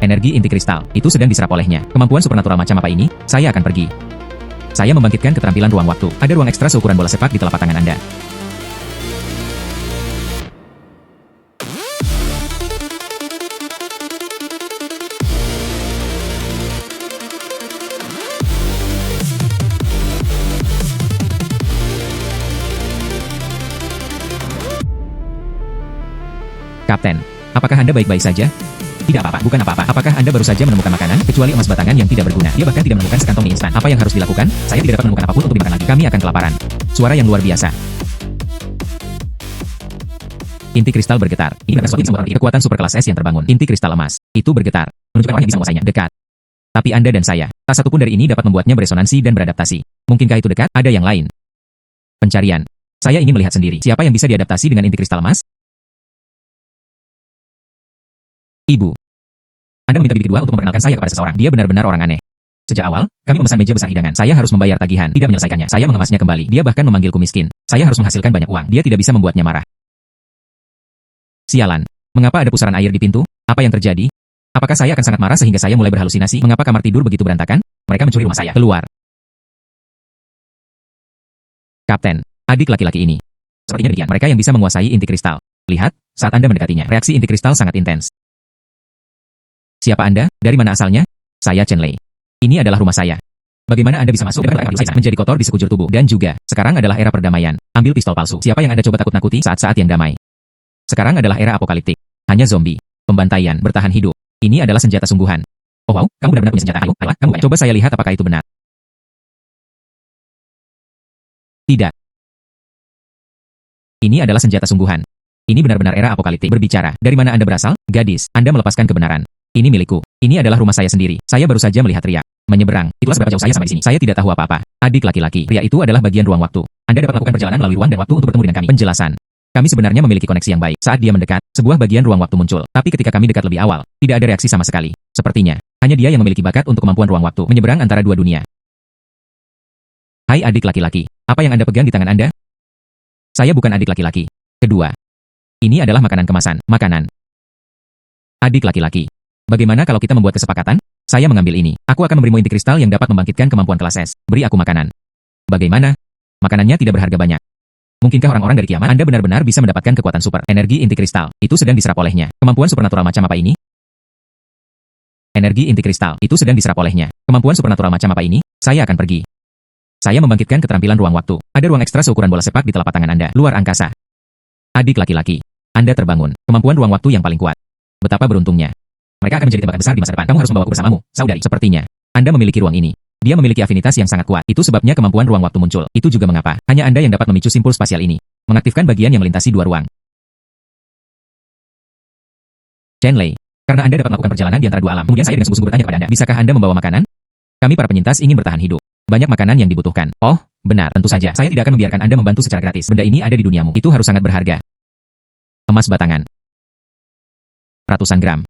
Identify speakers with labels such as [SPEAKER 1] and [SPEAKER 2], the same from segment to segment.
[SPEAKER 1] Energi inti kristal, itu sedang diserap olehnya. Kemampuan supernatural macam apa ini? Saya akan pergi. Saya membangkitkan keterampilan ruang waktu. Ada ruang ekstra seukuran bola sepak di telapak tangan Anda. Kapten, apakah Anda baik-baik saja? Tidak apa-apa, bukan apa-apa. Apakah Anda baru saja menemukan makanan, kecuali emas batangan yang tidak berguna? Dia bahkan tidak menemukan sekantong mie instan. Apa yang harus dilakukan? Saya tidak dapat menemukan apapun untuk dimakan lagi. Kami akan kelaparan. Suara yang luar biasa. Inti kristal bergetar. Ini adalah suatu simbol kekuatan super kelas S yang terbangun. Inti kristal emas. Itu bergetar. Menunjukkan orang yang bisa menguasainya. Dekat. Tapi Anda dan saya, tak satu pun dari ini dapat membuatnya beresonansi dan beradaptasi. Mungkinkah itu dekat? Ada yang lain. Pencarian. Saya ingin melihat sendiri. Siapa yang bisa diadaptasi dengan inti kristal emas? Ibu. Anda meminta bibi kedua untuk memperkenalkan saya kepada seseorang. Dia benar-benar orang aneh. Sejak awal, kami memesan meja besar hidangan. Saya harus membayar tagihan, tidak menyelesaikannya. Saya mengemasnya kembali. Dia bahkan memanggilku miskin. Saya harus menghasilkan banyak uang. Dia tidak bisa membuatnya marah. Sialan. Mengapa ada pusaran air di pintu? Apa yang terjadi? Apakah saya akan sangat marah sehingga saya mulai berhalusinasi? Mengapa kamar tidur begitu berantakan? Mereka mencuri rumah saya. Keluar. Kapten, adik laki-laki ini. Sepertinya demikian. Mereka yang bisa menguasai inti kristal. Lihat, saat Anda mendekatinya, reaksi inti kristal sangat intens. Siapa Anda? Dari mana asalnya? Saya Chen Lei. Ini adalah rumah saya. Bagaimana Anda bisa masuk dan menjadi kotor di sekujur tubuh? Dan juga, sekarang adalah era perdamaian. Ambil pistol palsu. Siapa yang Anda coba takut-nakuti saat-saat yang damai? Sekarang adalah era apokaliptik. Hanya zombie. Pembantaian. Bertahan hidup. Ini adalah senjata sungguhan. Oh wow, kamu benar-benar punya senjata. Ayo, kamu banyak. Coba saya lihat apakah itu benar. Tidak. Ini adalah senjata sungguhan. Ini benar-benar era apokaliptik. Berbicara. Dari mana Anda berasal? Gadis. Anda melepaskan kebenaran. Ini milikku. Ini adalah rumah saya sendiri. Saya baru saja melihat Ria. Menyeberang. Itulah seberapa jauh saya sampai di sini. Saya tidak tahu apa-apa. Adik laki-laki. Ria itu adalah bagian ruang waktu. Anda dapat melakukan perjalanan melalui ruang dan waktu untuk bertemu dengan kami. Penjelasan. Kami sebenarnya memiliki koneksi yang baik. Saat dia mendekat, sebuah bagian ruang waktu muncul. Tapi ketika kami dekat lebih awal, tidak ada reaksi sama sekali. Sepertinya, hanya dia yang memiliki bakat untuk kemampuan ruang waktu menyeberang antara dua dunia. Hai adik laki-laki. Apa yang Anda pegang di tangan Anda? Saya bukan adik laki-laki. Kedua. Ini adalah makanan kemasan. Makanan. Adik laki-laki. Bagaimana kalau kita membuat kesepakatan? Saya mengambil ini. Aku akan memberimu inti kristal yang dapat membangkitkan kemampuan kelas S. Beri aku makanan. Bagaimana? Makanannya tidak berharga banyak. Mungkinkah orang-orang dari kiamat Anda benar-benar bisa mendapatkan kekuatan super? Energi inti kristal. Itu sedang diserap olehnya. Kemampuan supernatural macam apa ini? Energi inti kristal. Itu sedang diserap olehnya. Kemampuan supernatural macam apa ini? Saya akan pergi. Saya membangkitkan keterampilan ruang waktu. Ada ruang ekstra seukuran bola sepak di telapak tangan Anda. Luar angkasa. Adik laki-laki. Anda terbangun. Kemampuan ruang waktu yang paling kuat. Betapa beruntungnya. Mereka akan menjadi tembakan besar di masa depan. Kamu harus membawaku bersamamu, saudari. Sepertinya, Anda memiliki ruang ini. Dia memiliki afinitas yang sangat kuat. Itu sebabnya kemampuan ruang waktu muncul. Itu juga mengapa hanya Anda yang dapat memicu simpul spasial ini. Mengaktifkan bagian yang melintasi dua ruang. Chen Lei, karena Anda dapat melakukan perjalanan di antara dua alam. Kemudian saya dengan sungguh-sungguh bertanya kepada Anda, bisakah Anda membawa makanan? Kami para penyintas ingin bertahan hidup. Banyak makanan yang dibutuhkan. Oh, benar, tentu saja. Saya tidak akan membiarkan Anda membantu secara gratis. Benda ini ada di duniamu. Itu harus sangat berharga. Emas batangan. Ratusan gram.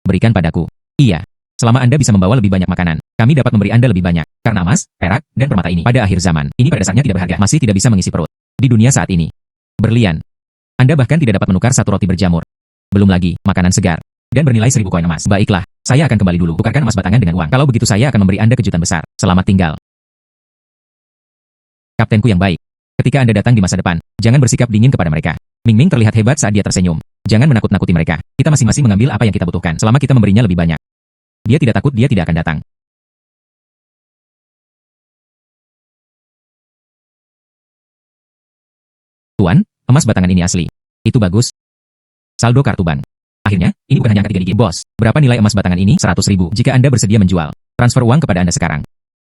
[SPEAKER 1] Berikan padaku. Iya. Selama Anda bisa membawa lebih banyak makanan, kami dapat memberi Anda lebih banyak. Karena emas, perak, dan permata ini pada akhir zaman, ini pada dasarnya tidak berharga, masih tidak bisa mengisi perut. Di dunia saat ini, berlian. Anda bahkan tidak dapat menukar satu roti berjamur. Belum lagi, makanan segar. Dan bernilai 1000 koin emas. Baiklah, saya akan kembali dulu. Tukarkan emas batangan dengan uang. Kalau begitu saya akan memberi Anda kejutan besar. Selamat tinggal. Kaptenku yang baik. Ketika Anda datang di masa depan, jangan bersikap dingin kepada mereka. Ming Ming terlihat hebat saat dia tersenyum. Jangan menakut-nakuti mereka. Kita masing-masing mengambil apa yang kita butuhkan. Selama kita memberinya lebih banyak. Dia tidak takut, dia tidak akan datang. Tuan, emas batangan ini asli. Itu bagus. Saldo kartu bank. Akhirnya, ini bukan hanya angka 3 digit, bos. Berapa nilai emas batangan ini? 100.000. Jika Anda bersedia menjual, transfer uang kepada Anda sekarang.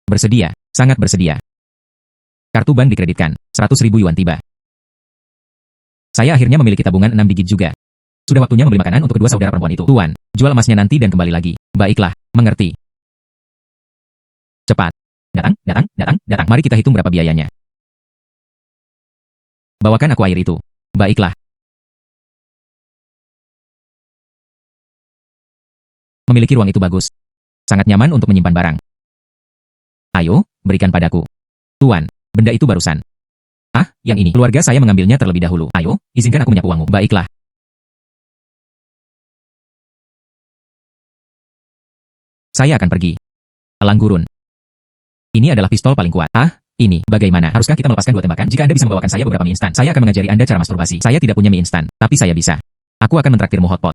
[SPEAKER 1] Bersedia, sangat bersedia. Kartu bank dikreditkan. 100.000 yuan tiba. Saya akhirnya memiliki tabungan 6 digit juga. Sudah waktunya membeli makanan untuk kedua saudara perempuan itu. Tuan, jual emasnya nanti dan kembali lagi. Baiklah, mengerti. Cepat. Datang, datang, datang, datang. Mari kita hitung berapa biayanya. Bawakan aku air itu. Baiklah. Memiliki ruang itu bagus. Sangat nyaman untuk menyimpan barang. Ayo, berikan padaku. Tuan, benda itu barusan. Ah, yang ini. Keluarga saya mengambilnya terlebih dahulu. Ayo, izinkan aku menyapu uangmu. Baiklah. Saya akan pergi. Elang gurun. Ini adalah pistol paling kuat. Ini, bagaimana? Haruskah kita melepaskan 2 tembakan? Jika Anda bisa membawakan saya beberapa mie instan, saya akan mengajari Anda cara masturbasi. Saya tidak punya mie instan, tapi saya bisa. Aku akan mentraktirmu hotpot.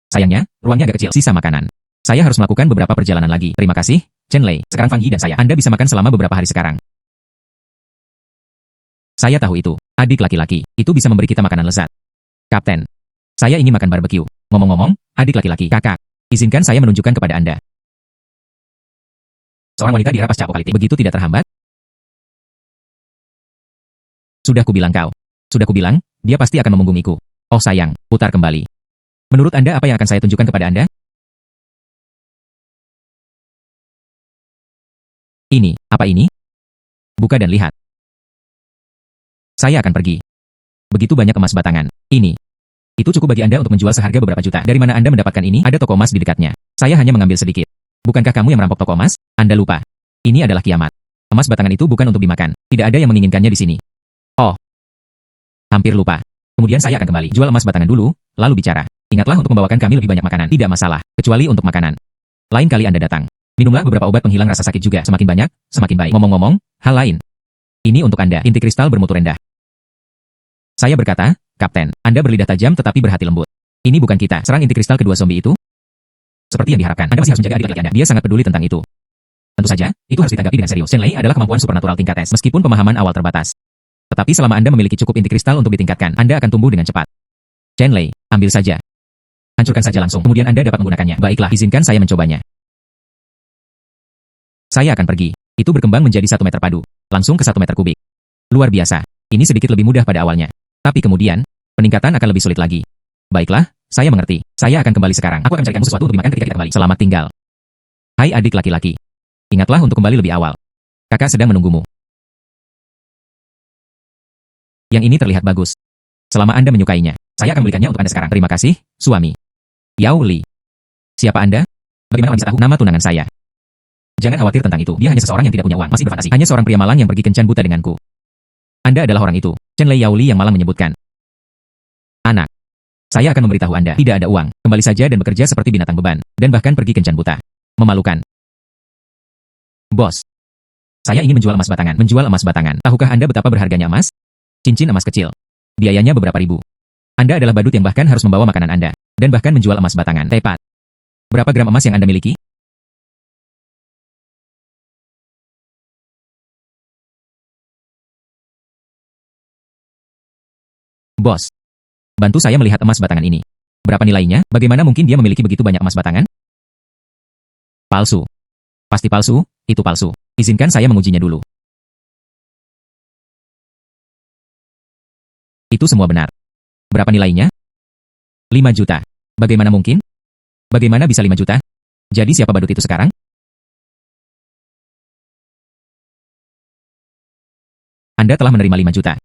[SPEAKER 1] Sayangnya, ruangnya agak kecil, sisa makanan. Saya harus melakukan beberapa perjalanan lagi. Terima kasih, Chen Lei. Sekarang Fang Yi dan saya. Anda bisa makan selama beberapa hari sekarang. Saya tahu itu. Adik laki-laki, itu bisa memberi kita makanan lezat. Kapten, saya ingin makan barbeque. Ngomong-ngomong, adik laki-laki, kakak, izinkan saya menunjukkan kepada Anda. Seorang wanita di era pasca apokaliptik begitu tidak terhambat. Sudah kubilang kau. Sudah kubilang, dia pasti akan memunggungiku. Oh sayang, putar kembali. Menurut Anda apa yang akan saya tunjukkan kepada Anda? Ini, apa ini? Buka dan lihat. Saya akan pergi. Begitu banyak emas batangan. Ini. Itu cukup bagi Anda untuk menjual seharga beberapa juta. Dari mana Anda mendapatkan ini? Ada toko emas di dekatnya. Saya hanya mengambil sedikit. Bukankah kamu yang merampok toko emas? Anda lupa. Ini adalah kiamat. Emas batangan itu bukan untuk dimakan. Tidak ada yang menginginkannya di sini. Oh. Hampir lupa. Kemudian saya akan kembali. Jual emas batangan dulu, lalu bicara. Ingatlah untuk membawakan kami lebih banyak makanan. Tidak masalah, kecuali untuk makanan. Lain kali Anda datang. Minumlah beberapa obat penghilang rasa sakit juga. Semakin banyak, semakin baik. Ngomong-ngomong, hal lain. Ini untuk Anda. Inti kristal bermutu rendah. Saya berkata, Kapten, Anda berlidah tajam tetapi berhati lembut. Ini bukan kita. Serang inti kristal kedua zombie itu. Seperti yang diharapkan. Anda masih harus menjaga adik-adik Anda. Dia sangat peduli tentang itu. Tentu saja, itu harus ditanggapi dengan serius. Chen Lei adalah kemampuan supernatural tingkat S, meskipun pemahaman awal terbatas. Tetapi selama Anda memiliki cukup inti kristal untuk ditingkatkan, Anda akan tumbuh dengan cepat. Chen Lei, ambil saja. Hancurkan saja langsung, kemudian Anda dapat menggunakannya. Baiklah, izinkan saya mencobanya. Saya akan pergi. Itu berkembang menjadi 1 meter padu. Langsung ke 1 meter kubik. Luar biasa. Ini sedikit lebih mudah pada awalnya. Tapi kemudian, peningkatan akan lebih sulit lagi. Baiklah, saya mengerti. Saya akan kembali sekarang. Aku akan mencari kamu sesuatu untuk dimakan ketika kita kembali. Selamat tinggal. Hai adik laki-laki. Ingatlah untuk kembali lebih awal. Kakak sedang menunggumu. Yang ini terlihat bagus. Selama Anda menyukainya, saya akan belikannya untuk Anda sekarang. Terima kasih, suami. Yao Li. Siapa Anda? Bagaimana orang bisa tahu nama tunangan saya? Jangan khawatir tentang itu. Dia hanya seseorang yang tidak punya uang, masih berfantasi. Hanya seorang pria malang yang pergi kencan buta denganku. Anda adalah orang itu. Chen Lei Yao Li yang malang menyebutkan. Anak. Saya akan memberitahu Anda. Tidak ada uang. Kembali saja dan bekerja seperti binatang beban. Dan bahkan pergi kencan buta. Memalukan. Bos. Saya ingin menjual emas batangan. Menjual emas batangan. Tahukah Anda betapa berharganya emas? Cincin emas kecil. Biayanya beberapa ribu. Anda adalah badut yang bahkan harus membawa makanan Anda. Dan bahkan menjual emas batangan. Tepat. Berapa gram emas yang Anda miliki? Bos. Bantu saya melihat emas batangan ini. Berapa nilainya? Bagaimana mungkin dia memiliki begitu banyak emas batangan? Palsu. Pasti palsu, itu palsu. Izinkan saya mengujinya dulu. Itu semua benar. Berapa nilainya? 5 juta. Bagaimana mungkin? Bagaimana bisa 5 juta? Jadi siapa badut itu sekarang? Anda telah menerima 5 juta.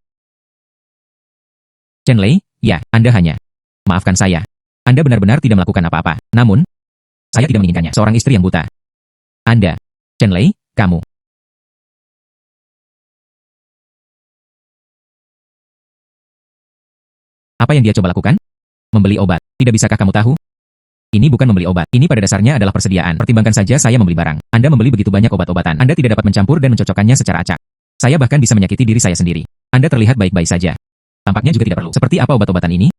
[SPEAKER 1] Chen Lei, ya, Anda hanya. Maafkan saya. Anda benar-benar tidak melakukan apa-apa. Namun, saya tidak menginginkannya. Seorang istri yang buta. Anda. Chen Lei, kamu. Apa yang dia coba lakukan? Membeli obat. Tidak bisakah kamu tahu? Ini bukan membeli obat. Ini pada dasarnya adalah persediaan. Pertimbangkan saja saya membeli barang. Anda membeli begitu banyak obat-obatan. Anda tidak dapat mencampur dan mencocokkannya secara acak. Saya bahkan bisa menyakiti diri saya sendiri. Anda terlihat baik-baik saja. Tampaknya juga tidak perlu. Seperti apa obat-obatan ini?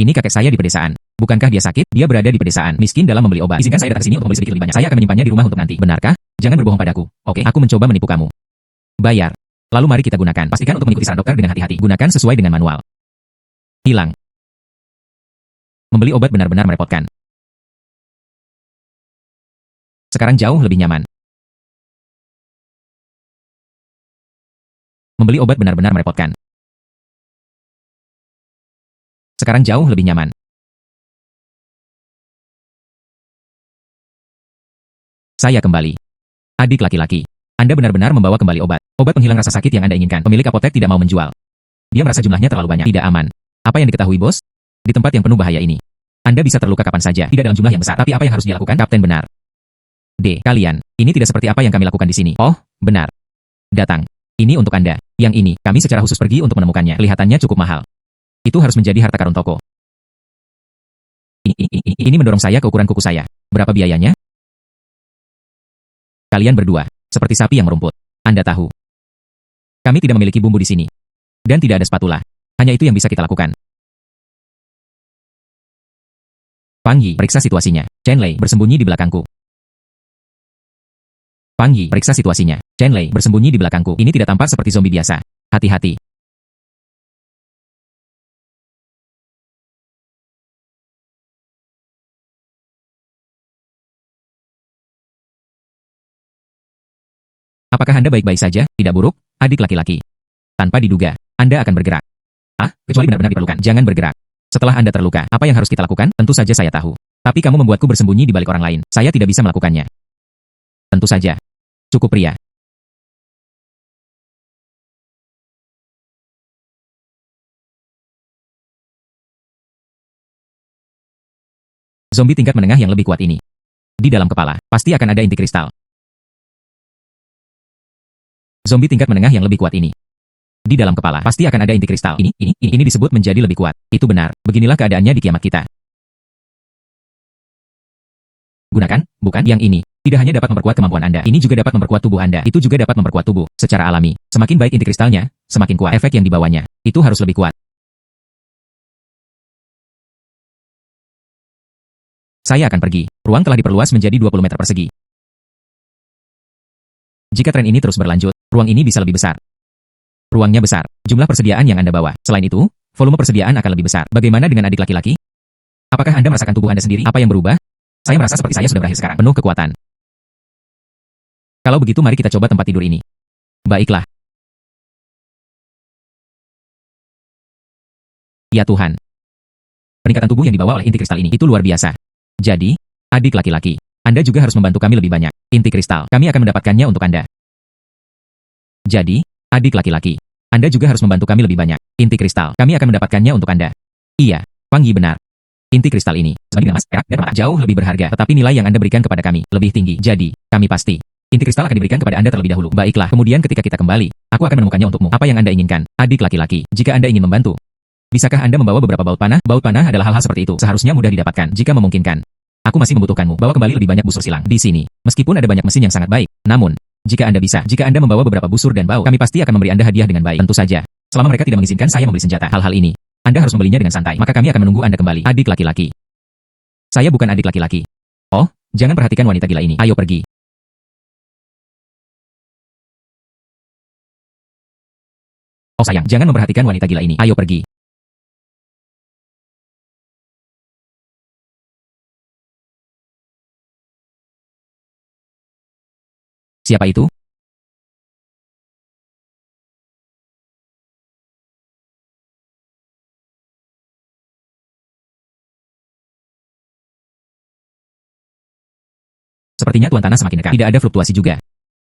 [SPEAKER 1] Ini kakek saya di pedesaan. Bukankah dia sakit? Dia berada di pedesaan. Miskin dalam membeli obat. Izinkan saya datang ke sini untuk membeli sedikit lebih banyak. Saya akan menyimpannya di rumah untuk nanti. Benarkah? Jangan berbohong padaku. Oke, aku mencoba menipu kamu. Bayar. Lalu mari kita gunakan. Pastikan untuk mengikuti saran dokter dengan hati-hati. Gunakan sesuai dengan manual. Hilang. Membeli obat benar-benar merepotkan. Sekarang jauh lebih nyaman. Membeli obat benar-benar merepotkan. Sekarang jauh lebih nyaman. Saya kembali. Adik laki-laki. Anda benar-benar membawa kembali obat. Obat penghilang rasa sakit yang Anda inginkan. Pemilik apotek tidak mau menjual. Dia merasa jumlahnya terlalu banyak. Tidak aman. Apa yang diketahui, bos? Di tempat yang penuh bahaya ini. Anda bisa terluka kapan saja. Tidak dalam jumlah yang besar. Tapi apa yang harus dia lakukan? Kapten benar. Kalian. Ini tidak seperti apa yang kami lakukan di sini. Oh, benar. Datang. Ini untuk Anda. Yang ini, kami secara khusus pergi untuk menemukannya. Kelihatannya cukup mahal. Itu harus menjadi harta karun toko. Ini mendorong saya ke ukuran kuku saya. Berapa biayanya? Kalian berdua, seperti sapi yang merumput. Anda tahu. Kami tidak memiliki bumbu di sini. Dan tidak ada spatula. Hanya itu yang bisa kita lakukan. Pang Yi, periksa situasinya. Chen Lei bersembunyi di belakangku. Pang Yi, periksa situasinya. Chen Lei bersembunyi di belakangku. Ini tidak tampak seperti zombie biasa. Hati-hati. Apakah Anda baik-baik saja? Tidak buruk, adik laki-laki. Tanpa diduga, Anda akan bergerak. Kecuali benar-benar diperlukan. Jangan bergerak. Setelah Anda terluka, apa yang harus kita lakukan? Tentu saja saya tahu. Tapi kamu membuatku bersembunyi di balik orang lain. Saya tidak bisa melakukannya. Tentu saja. Cukup pria. Zombie tingkat menengah yang lebih kuat ini. Di dalam kepala, pasti akan ada inti kristal. Zombie tingkat menengah yang lebih kuat ini. Di dalam kepala, pasti akan ada inti kristal. Ini disebut menjadi lebih kuat. Itu benar. Beginilah keadaannya di kiamat kita. Gunakan, bukan yang ini. Tidak hanya dapat memperkuat kemampuan Anda, ini juga dapat memperkuat tubuh Anda. Itu juga dapat memperkuat tubuh secara alami. Semakin baik inti kristalnya, semakin kuat efek yang dibawanya. Itu harus lebih kuat. Saya akan pergi. Ruang telah diperluas menjadi 20 meter persegi. Jika tren ini terus berlanjut, ruang ini bisa lebih besar. Ruangnya besar. Jumlah persediaan yang Anda bawa. Selain itu, volume persediaan akan lebih besar. Bagaimana dengan adik laki-laki? Apakah Anda merasakan tubuh Anda sendiri? Apa yang berubah? Saya merasa seperti saya sudah berakhir sekarang. Penuh kekuatan. Kalau begitu mari kita coba tempat tidur ini. Baiklah. Ya Tuhan. Peningkatan tubuh yang dibawa oleh inti kristal ini itu luar biasa. Jadi, adik laki-laki, Anda juga harus membantu kami lebih banyak. Inti kristal, kami akan mendapatkannya untuk Anda. Jadi, adik laki-laki, Anda juga harus membantu kami lebih banyak. Inti kristal, kami akan mendapatkannya untuk Anda. Iya, Pang Yi benar. Inti kristal ini, sebagai emas, perak, dan permata, jauh lebih berharga, tetapi nilai yang Anda berikan kepada kami lebih tinggi. Jadi, kami pasti. Inti kristal akan diberikan kepada Anda terlebih dahulu. Baiklah, kemudian ketika kita kembali, aku akan menemukannya untukmu. Apa yang Anda inginkan, adik laki-laki, jika Anda ingin membantu? Bisakah Anda membawa beberapa baut panah? Baut panah adalah hal-hal seperti itu. Seharusnya mudah didapatkan, jika memungkinkan. Aku masih membutuhkanmu. Bawa kembali lebih banyak busur silang di sini. Meskipun ada banyak mesin yang sangat baik. Namun, jika Anda membawa beberapa busur dan bau, kami pasti akan memberi Anda hadiah dengan baik. Tentu saja. Selama mereka tidak mengizinkan saya membeli senjata. Hal-hal ini, Anda harus membelinya dengan santai. Maka kami akan menunggu Anda kembali. Adik laki-laki. Saya bukan adik laki-laki. Oh, jangan perhatikan wanita gila ini. Ayo pergi. Oh sayang, jangan memperhatikan wanita gila ini. Ayo pergi. Siapa itu? Sepertinya Tuan Tanah semakin dekat. Tidak ada fluktuasi juga.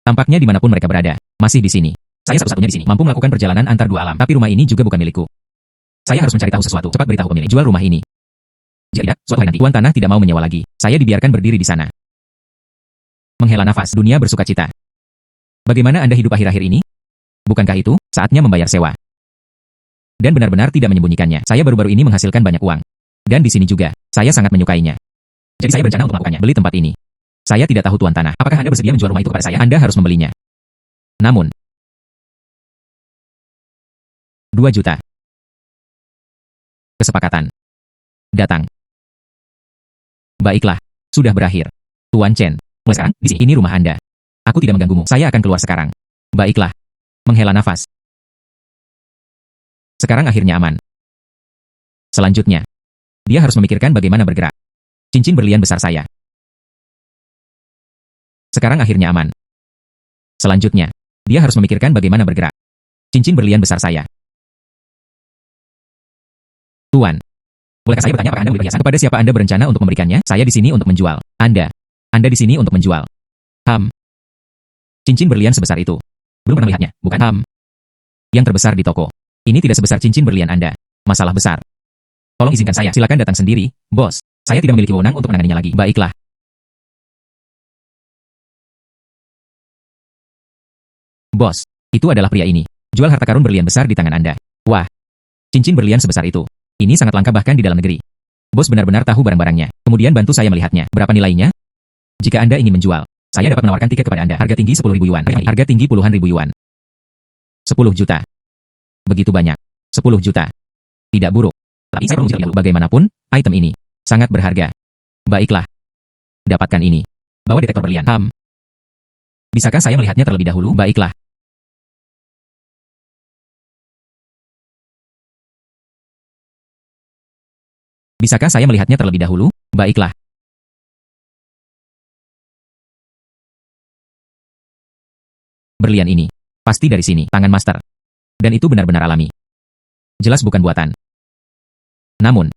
[SPEAKER 1] Tampaknya dimanapun mereka berada, masih di sini. Saya satu-satunya di sini, mampu melakukan perjalanan antar dua alam. Tapi rumah ini juga bukan milikku. Saya harus mencari tahu sesuatu. Cepat beritahu pemilik. Jual rumah ini. Jika tidak, suatu hari nanti, Tuan Tanah tidak mau menyewa lagi. Saya dibiarkan berdiri di sana. Menghela nafas, dunia bersuka cita. Bagaimana Anda hidup akhir-akhir ini? Bukankah itu saatnya membayar sewa? Dan benar-benar tidak menyembunyikannya. Saya baru-baru ini menghasilkan banyak uang. Dan di sini juga, saya sangat menyukainya. Jadi saya berencana untuk melakukannya. Beli tempat ini. Saya tidak tahu Tuan Tanah. Apakah Anda bersedia menjual rumah itu kepada saya? Anda harus membelinya. Namun, 2 juta. Kesepakatan. Datang. Baiklah, sudah berakhir. Tuan Chen, mulai sekarang, di sini ini rumah Anda. Aku tidak mengganggumu. Saya akan keluar sekarang. Baiklah. Menghela nafas. Sekarang akhirnya aman. Selanjutnya, dia harus memikirkan bagaimana bergerak. Cincin berlian besar saya. Sekarang akhirnya aman. Selanjutnya, dia harus memikirkan bagaimana bergerak. Cincin berlian besar saya. Tuan, bolehkah saya bertanya apakah Anda membeli perhiasan? Kepada siapa Anda berencana untuk memberikannya? Saya di sini untuk menjual. Anda di sini untuk menjual. Cincin berlian sebesar itu. Belum pernah melihatnya, bukan? Yang terbesar di toko. Ini tidak sebesar cincin berlian Anda. Masalah besar. Tolong izinkan saya. Silakan datang sendiri, bos. Saya tidak memiliki wewenang untuk menanganinya lagi. Baiklah. Bos, itu adalah pria ini. Jual harta karun berlian besar di tangan Anda. Wah, cincin berlian sebesar itu. Ini sangat langka bahkan di dalam negeri. Bos benar-benar tahu barang-barangnya. Kemudian bantu saya melihatnya. Berapa nilainya? Jika Anda ingin menjual, saya dapat menawarkan tiket kepada Anda. Harga tinggi 10.000 yuan. Harga tinggi puluhan ribu yuan. 10 juta. Begitu banyak. 10 juta. Tidak buruk. Tapi saya perlu dulu. Bagaimanapun, item ini sangat berharga. Baiklah. Dapatkan ini. Bawa detektor berlian. Bisakah saya melihatnya terlebih dahulu? Baiklah. Bisakah saya melihatnya terlebih dahulu? Baiklah. Berlian ini pasti dari sini, tangan master. Dan itu benar-benar alami. Jelas bukan buatan. Namun,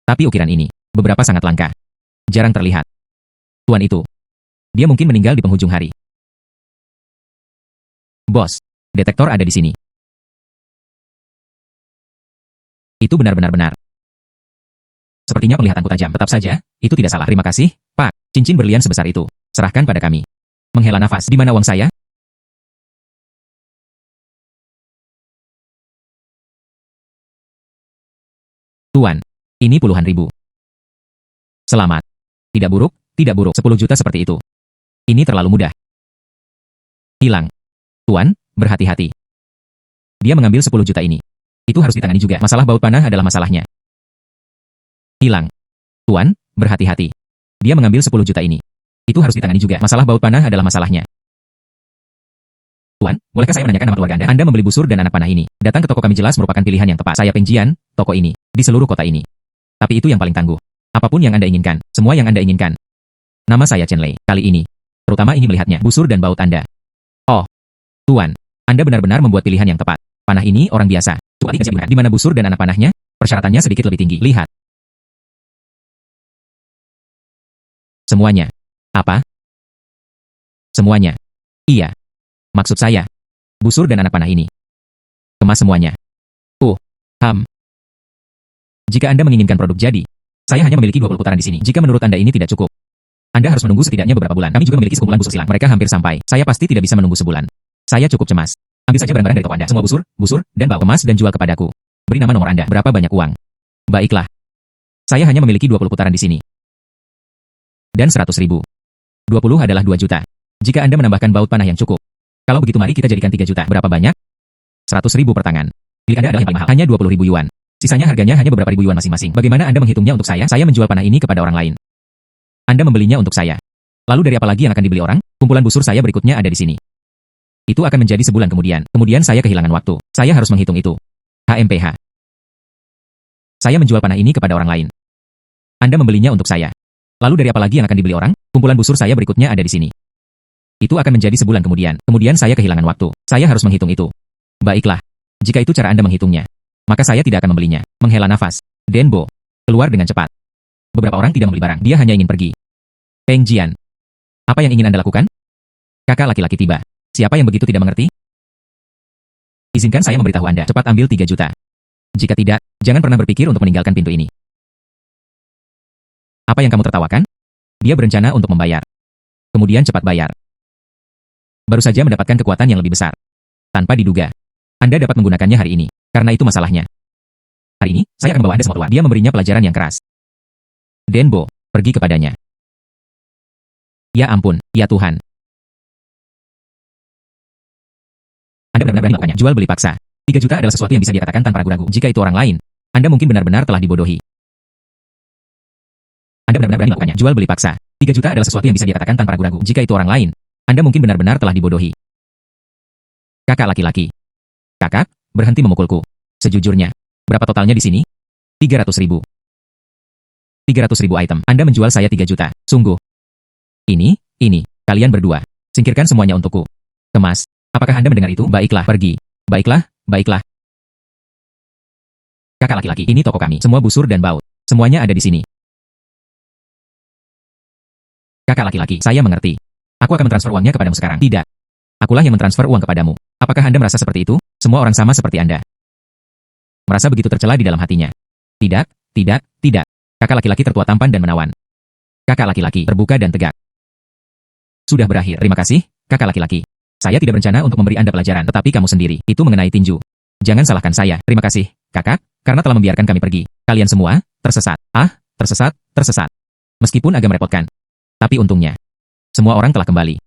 [SPEAKER 1] tapi ukiran ini beberapa sangat langka. Jarang terlihat. Tuan itu, dia mungkin meninggal di penghujung hari. Bos, detektor ada di sini. Itu benar-benar benar. Sepertinya penglihatanku tajam. Tetap saja, itu tidak salah. Terima kasih, Pak. Cincin berlian sebesar itu. Serahkan pada kami. Menghela nafas. Di mana uang saya? Tuan, ini puluhan ribu. Selamat. Tidak buruk, tidak buruk. 10 juta seperti itu. Ini terlalu mudah. Hilang. Tuan, berhati-hati. Dia mengambil 10 juta ini. Itu harus ditangani juga. Masalah baut panah adalah masalahnya. Hilang. Tuan, berhati-hati. Dia mengambil 10 juta ini. Itu harus ditangani juga. Masalah baut panah adalah masalahnya. Tuan, bolehkah saya menanyakan nama keluarga Anda? Anda membeli busur dan anak panah ini. Datang ke toko kami jelas merupakan pilihan yang tepat. Saya Peng Jian, toko ini, di seluruh kota ini. Tapi itu yang paling tangguh. Apapun yang Anda inginkan, semua yang Anda inginkan. Nama saya Chen Lei. Kali ini, terutama ini melihatnya, busur dan baut Anda. Oh, Tuan, Anda benar-benar membuat pilihan yang tepat. Panah ini orang biasa. Tuan, di mana busur dan anak panahnya? Persyaratannya sedikit lebih tinggi. Lihat. Semuanya. Apa? Semuanya. Iya. Maksud saya, busur dan anak panah ini. Kemas semuanya. Jika Anda menginginkan produk jadi, saya hanya memiliki 20 putaran di sini. Jika menurut Anda ini tidak cukup, Anda harus menunggu setidaknya beberapa bulan. Kami juga memiliki sekumpulan busur silang. Mereka hampir sampai. Saya pasti tidak bisa menunggu sebulan. Saya cukup cemas. Ambil saja barang-barang dari toko Anda. Semua busur, dan bawa kemas dan jual kepadaku. Beri nama nomor Anda. Berapa banyak uang? Baiklah. Saya hanya memiliki 20 putaran di sini. Dan 100.000. 20 adalah 2 juta. Jika Anda menambahkan baut panah yang cukup. Kalau begitu mari kita jadikan 3 juta. Berapa banyak? 100.000 per tangan. Milik Anda adalah yang paling mahal. Hanya 20.000 yuan. Sisanya harganya hanya beberapa ribu yuan masing-masing. Bagaimana Anda menghitungnya untuk saya? Saya menjual panah ini kepada orang lain. Anda membelinya untuk saya. Lalu dari apa lagi yang akan dibeli orang? Kumpulan busur saya berikutnya ada di sini. Itu akan menjadi sebulan kemudian. Kemudian saya kehilangan waktu. Saya harus menghitung itu. HMPH. Saya menjual panah ini kepada orang lain. Anda membelinya untuk saya. Lalu dari apa lagi yang akan dibeli orang? Kumpulan busur saya berikutnya ada di sini. Itu akan menjadi sebulan kemudian. Kemudian saya kehilangan waktu. Saya harus menghitung itu. Baiklah. Jika itu cara Anda menghitungnya, maka saya tidak akan membelinya. Menghela nafas. Denbo. Keluar dengan cepat. Beberapa orang tidak membeli barang. Dia hanya ingin pergi. Peng Jian. Apa yang ingin Anda lakukan? Kakak laki-laki tiba. Siapa yang begitu tidak mengerti? Izinkan saya memberitahu Anda. Cepat ambil 3 juta. Jika tidak, jangan pernah berpikir untuk meninggalkan pintu ini. Apa yang kamu tertawakan? Dia berencana untuk membayar. Kemudian cepat bayar. Baru saja mendapatkan kekuatan yang lebih besar. Tanpa diduga. Anda dapat menggunakannya hari ini. Karena itu masalahnya. Hari ini, saya akan membawa Anda semua keluar. Dia memberinya pelajaran yang keras. Denbo, pergi kepadanya. Ya ampun, ya Tuhan. Anda benar-benar berani melakukannya. Jual beli paksa. 3 juta adalah sesuatu yang bisa dia katakan tanpa ragu-ragu. Jika itu orang lain, Anda mungkin benar-benar telah dibodohi. Anda benar-benar berani melakukannya. Jual beli paksa. 3 juta adalah sesuatu yang bisa dia katakan tanpa ragu-ragu. Jika itu orang lain, Anda mungkin benar-benar telah dibodohi. Kakak laki-laki. Kakak, berhenti memukulku. Sejujurnya, berapa totalnya di sini? 300.000. 300.000 item. Anda menjual saya 3 juta. Sungguh. Ini, kalian berdua. Singkirkan semuanya untukku. Kemas. Apakah Anda mendengar itu? Baiklah, pergi. Baiklah. Kakak laki-laki, ini toko kami. Semua busur dan baut. Semuanya ada di sini. Kakak laki-laki, saya mengerti. Aku akan mentransfer uangnya kepadamu sekarang. Tidak. Akulah yang mentransfer uang kepadamu. Apakah Anda merasa seperti itu? Semua orang sama seperti Anda. Merasa begitu tercela di dalam hatinya. Tidak. Kakak laki-laki tertua tampan dan menawan. Kakak laki-laki terbuka dan tegak. Sudah berakhir. Terima kasih, kakak laki-laki. Saya tidak berencana untuk memberi Anda pelajaran, tetapi kamu sendiri. Itu mengenai tinju. Jangan salahkan saya. Terima kasih, kakak, karena telah membiarkan kami pergi. Kalian semua, tersesat. Tersesat, tersesat. Meskipun agak merepotkan. Tapi untungnya, semua orang telah kembali.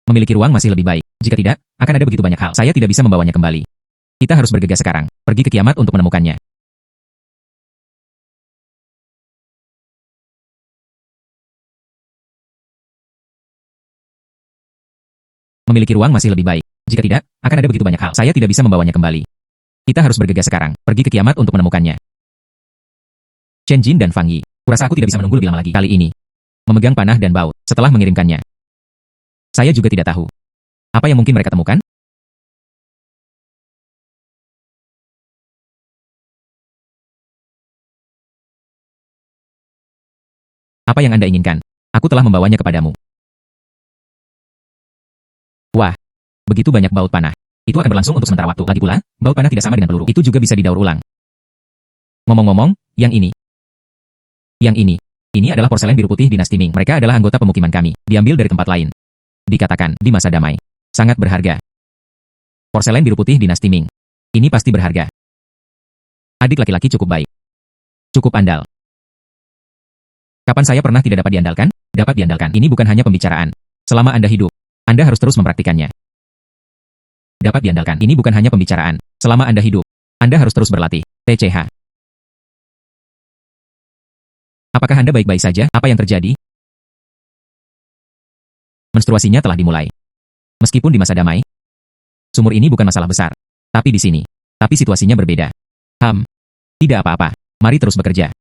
[SPEAKER 1] Memiliki ruang masih lebih baik. Jika tidak, akan ada begitu banyak hal. Saya tidak bisa membawanya kembali. Kita harus bergegas sekarang. Pergi ke kiamat untuk menemukannya. Memiliki ruang masih lebih baik. Jika tidak, akan ada begitu banyak hal. Saya tidak bisa membawanya kembali. Kita harus bergegas sekarang. Pergi ke kiamat untuk menemukannya. Chen Jin dan Fang Yi. Kurasa aku tidak bisa menunggu lebih lama lagi. Kali ini, memegang panah dan baut setelah mengirimkannya. Saya juga tidak tahu. Apa yang mungkin mereka temukan? Apa yang Anda inginkan? Aku telah membawanya kepadamu. Wah, begitu banyak baut panah. Itu akan berlangsung untuk sementara waktu. Lagi pula, baut panah tidak sama dengan peluru. Itu juga bisa didaur ulang. Ngomong-ngomong, yang ini. Yang ini. Ini adalah porselen biru putih dinasti Ming. Mereka adalah anggota pemukiman kami. Diambil dari tempat lain. Dikatakan, di masa damai. Sangat berharga. Porselen biru putih dinasti Ming. Ini pasti berharga. Adik laki-laki cukup baik. Cukup andal. Kapan saya pernah tidak dapat diandalkan? Dapat diandalkan. Ini bukan hanya pembicaraan. Selama Anda hidup, Anda harus terus mempraktikannya. Dapat diandalkan. Ini bukan hanya pembicaraan. Selama Anda hidup, Anda harus terus berlatih. TCH. Apakah Anda baik-baik saja? Apa yang terjadi? Menstruasinya telah dimulai. Meskipun di masa damai, sumur ini bukan masalah besar. Tapi di sini. Tapi situasinya berbeda. Tidak apa-apa. Mari terus bekerja.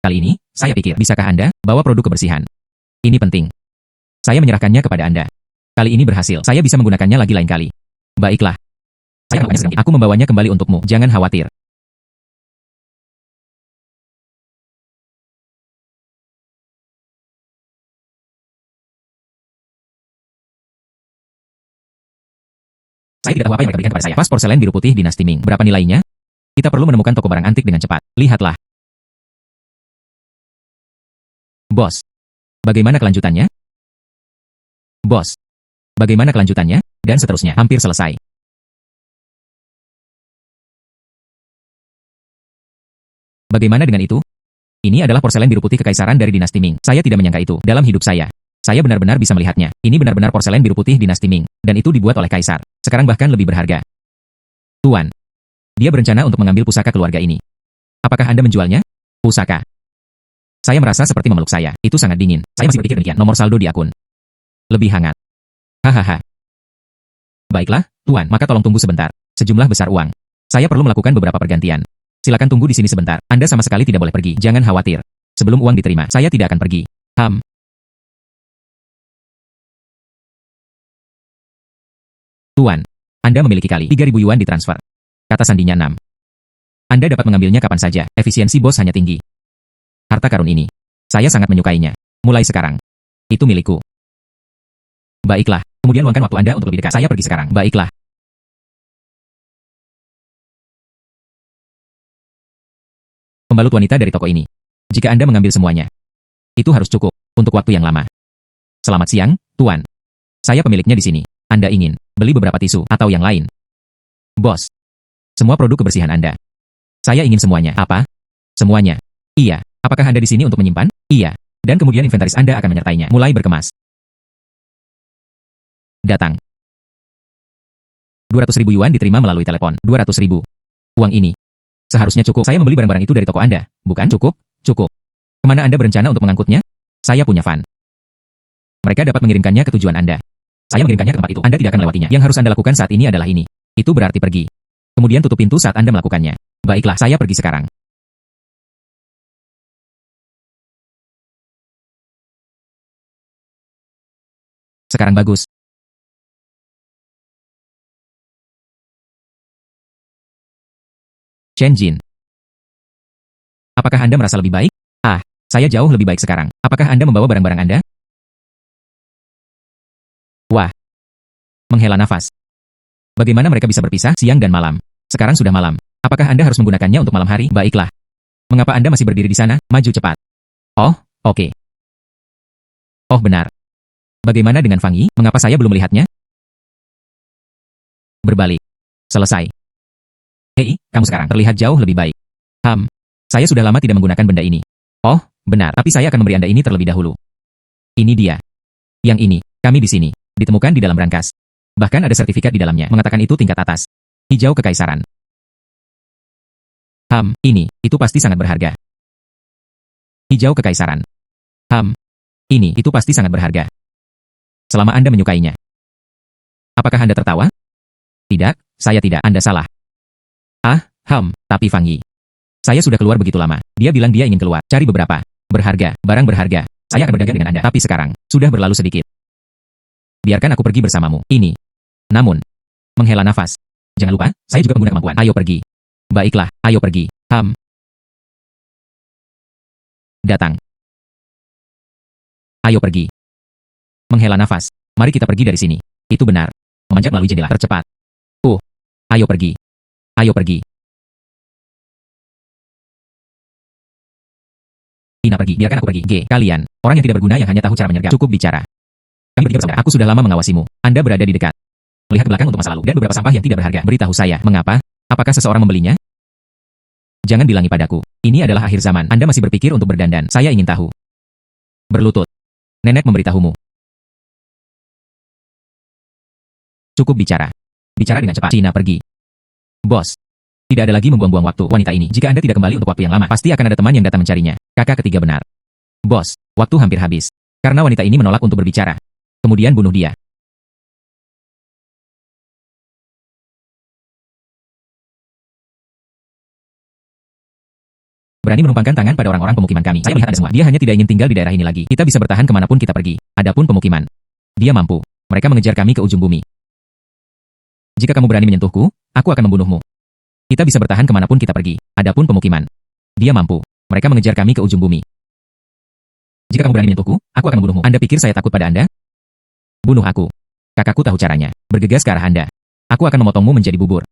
[SPEAKER 1] Kali ini, saya pikir, bisakah Anda bawa produk kebersihan? Ini penting. Saya menyerahkannya kepada Anda. Kali ini berhasil. Saya bisa menggunakannya lagi lain kali. Baiklah. Saya akan melakukannya. Aku membawanya kembali untukmu. Jangan khawatir. Saya tidak tahu apa yang mereka berikan kepada saya. Vas porselen biru putih dinasti Ming. Berapa nilainya? Kita perlu menemukan toko barang antik dengan cepat. Lihatlah. Bos. Bagaimana kelanjutannya? Bos. Bagaimana kelanjutannya? Dan seterusnya. Hampir selesai. Bagaimana dengan itu? Ini adalah porselen biru putih kekaisaran dari dinasti Ming. Saya tidak menyangka itu dalam hidup saya. Saya benar-benar bisa melihatnya. Ini benar-benar porselen biru putih dinasti Ming. Dan itu dibuat oleh kaisar. Sekarang bahkan lebih berharga. Tuan. Dia berencana untuk mengambil pusaka keluarga ini. Apakah Anda menjualnya? Pusaka. Saya merasa seperti memeluk saya. Itu sangat dingin. Saya masih berpikir demikian. Nomor saldo di akun. Lebih hangat. Hahaha. Baiklah, Tuan. Maka tolong tunggu sebentar. Sejumlah besar uang. Saya perlu melakukan beberapa pergantian. Silakan tunggu di sini sebentar. Anda sama sekali tidak boleh pergi. Jangan khawatir. Sebelum uang diterima, saya tidak akan pergi. Tuan. Anda memiliki kali 3.000 yuan ditransfer. Kata sandinya 6. Anda dapat mengambilnya kapan saja. Efisiensi bos hanya tinggi. Harta karun ini. Saya sangat menyukainya. Mulai sekarang. Itu milikku. Baiklah. Kemudian luangkan waktu Anda untuk lebih dekat. Saya pergi sekarang. Baiklah. Pembalut wanita dari toko ini. Jika Anda mengambil semuanya, itu harus cukup untuk waktu yang lama. Selamat siang, Tuan. Saya pemiliknya di sini. Anda ingin beli beberapa tisu atau yang lain? Bos. Semua produk kebersihan Anda. Saya ingin semuanya. Apa? Semuanya. Iya. Apakah Anda di sini untuk menyimpan? Iya. Dan kemudian inventaris Anda akan menyertainya. Mulai berkemas. Datang. 200.000 yuan diterima melalui telepon. 200.000. Uang ini seharusnya cukup. Saya membeli barang-barang itu dari toko Anda. Bukan? Cukup? Cukup. Kemana Anda berencana untuk mengangkutnya? Saya punya van. Mereka dapat mengirimkannya ke tujuan Anda. Saya mengirimkannya ke tempat itu. Anda tidak akan melewatinya. Yang harus Anda lakukan saat ini adalah ini. Itu berarti pergi. Kemudian tutup pintu saat Anda melakukannya. Baiklah, saya pergi sekarang. Sekarang bagus. Chen Jin. Apakah Anda merasa lebih baik? Saya jauh lebih baik sekarang. Apakah Anda membawa barang-barang Anda? Wah. Menghela nafas. Bagaimana mereka bisa berpisah siang dan malam? Sekarang sudah malam. Apakah Anda harus menggunakannya untuk malam hari? Baiklah. Mengapa Anda masih berdiri di sana? Maju cepat. Oh, oke. Oh benar. Bagaimana dengan Fangi? Mengapa saya belum melihatnya? Berbalik. Selesai. Hei, kamu sekarang terlihat jauh lebih baik. Saya sudah lama tidak menggunakan benda ini. Oh, benar. Tapi saya akan memberi Anda ini terlebih dahulu. Ini dia. Yang ini, kami di sini. Ditemukan di dalam brankas. Bahkan ada sertifikat di dalamnya, mengatakan itu tingkat atas. Hijau kekaisaran. Itu pasti sangat berharga. Hijau kekaisaran. Itu pasti sangat berharga. Selama Anda menyukainya. Apakah Anda tertawa? Tidak, saya tidak. Anda salah. Tapi Fangi. Saya sudah keluar begitu lama. Dia bilang dia ingin keluar. Cari beberapa. Berharga, barang berharga. Saya akan berdagang dengan Anda. Tapi sekarang, sudah berlalu sedikit. Biarkan aku pergi bersamamu. Namun, menghela nafas. Jangan lupa, saya juga menggunakan kemampuan. Ayo pergi. Baiklah, ayo pergi. Datang. Ayo pergi. Menghela nafas. Mari kita pergi dari sini. Itu benar. Memanjat melalui jendela tercepat. Ayo pergi. Ayo pergi. Ina pergi, biarkan aku pergi. Kalian, orang yang tidak berguna yang hanya tahu cara menyergap. Cukup bicara. Kami bertiga bersama. Aku sudah lama mengawasimu. Anda berada di dekat. Melihat ke belakang untuk masa lalu dan beberapa sampah yang tidak berharga. Beritahu saya, mengapa? Apakah seseorang membelinya? Jangan bilangi padaku. Ini adalah akhir zaman. Anda masih berpikir untuk berdandan. Saya ingin tahu. Berlutut. Nenek memberitahumu. Cukup bicara. Bicara dengan cepat. Cina pergi. Bos. Tidak ada lagi membuang-buang waktu wanita ini. Jika Anda tidak kembali untuk waktu yang lama, pasti akan ada teman yang datang mencarinya. Kakak ketiga benar. Bos, waktu hampir habis. Karena wanita ini menolak untuk berbicara. Kemudian bunuh dia. Berani menumpangkan tangan pada orang-orang pemukiman kami. Saya melihat Anda semua. Dia hanya tidak ingin tinggal di daerah ini lagi. Kita bisa bertahan kemanapun kita pergi. Adapun pemukiman. Dia mampu. Mereka mengejar kami ke ujung bumi. Jika kamu berani menyentuhku, aku akan membunuhmu. Kita bisa bertahan kemanapun kita pergi. Adapun pemukiman. Dia mampu. Mereka mengejar kami ke ujung bumi. Jika kamu berani menyentuhku, aku akan membunuhmu. Anda pikir saya takut pada Anda? Bunuh aku. Kakakku tahu caranya. Bergegas ke arah Anda. Aku akan memotongmu menjadi bubur.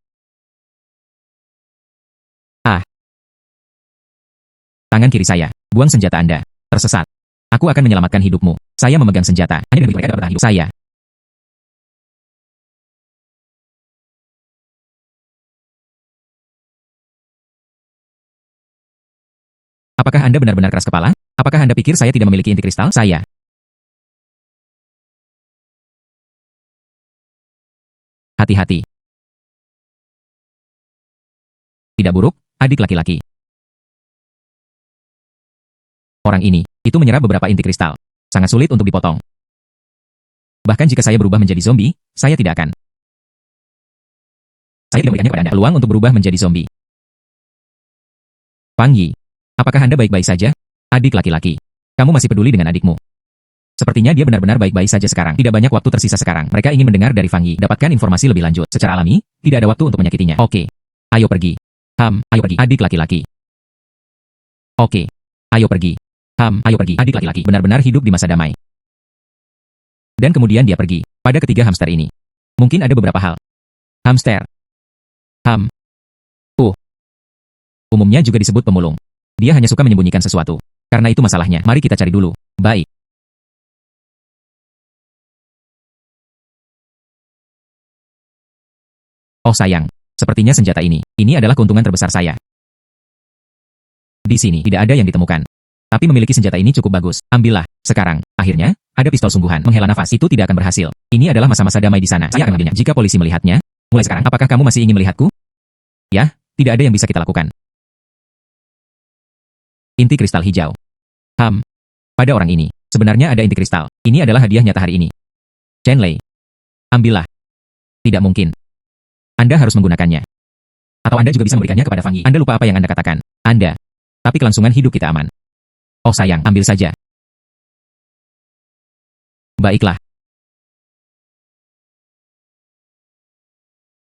[SPEAKER 1] Tangan kiri saya. Buang senjata Anda. Tersesat. Aku akan menyelamatkan hidupmu. Saya memegang senjata. Hanya demi mereka dapat bertahan hidup. Saya. Apakah Anda benar-benar keras kepala? Apakah Anda pikir saya tidak memiliki inti kristal? Saya. Hati-hati. Tidak buruk, adik laki-laki. Orang ini, itu menyerap beberapa inti kristal. Sangat sulit untuk dipotong. Bahkan jika saya berubah menjadi zombie, saya tidak akan. Saya tidak memberikannya pada Anda peluang untuk berubah menjadi zombie. Fangi. Apakah Anda baik-baik saja? Adik laki-laki. Kamu masih peduli dengan adikmu. Sepertinya dia benar-benar baik-baik saja sekarang. Tidak banyak waktu tersisa sekarang. Mereka ingin mendengar dari Fangi. Dapatkan informasi lebih lanjut. Secara alami, tidak ada waktu untuk menyakitinya. Oke. Ayo pergi. Ayo pergi. Adik laki-laki. Oke. Ayo pergi. Ayo pergi. Adik laki-laki benar-benar hidup di masa damai. Dan kemudian dia pergi. Pada ketiga hamster ini. Mungkin ada beberapa hal. Hamster. Umumnya juga disebut pemulung. Dia hanya suka menyembunyikan sesuatu. Karena itu masalahnya. Mari kita cari dulu. Baik. Oh sayang. Sepertinya senjata ini. Ini adalah keuntungan terbesar saya. Di sini tidak ada yang ditemukan. Tapi memiliki senjata ini cukup bagus. Ambillah. Sekarang, akhirnya, ada pistol sungguhan. Menghela nafas itu tidak akan berhasil. Ini adalah masa-masa damai di sana. Saya akan mengambilnya. Jika polisi melihatnya, mulai sekarang, apakah kamu masih ingin melihatku? Ya, tidak ada yang bisa kita lakukan. Inti kristal hijau. Pada orang ini, sebenarnya ada inti kristal. Ini adalah hadiah nyata hari ini. Chen Lei. Ambillah. Tidak mungkin. Anda harus menggunakannya. Atau Anda juga bisa memberikannya kepada Fangi. Anda lupa apa yang Anda katakan. Anda. Tapi kelangsungan hidup kita aman. Oh sayang, ambil saja. Baiklah.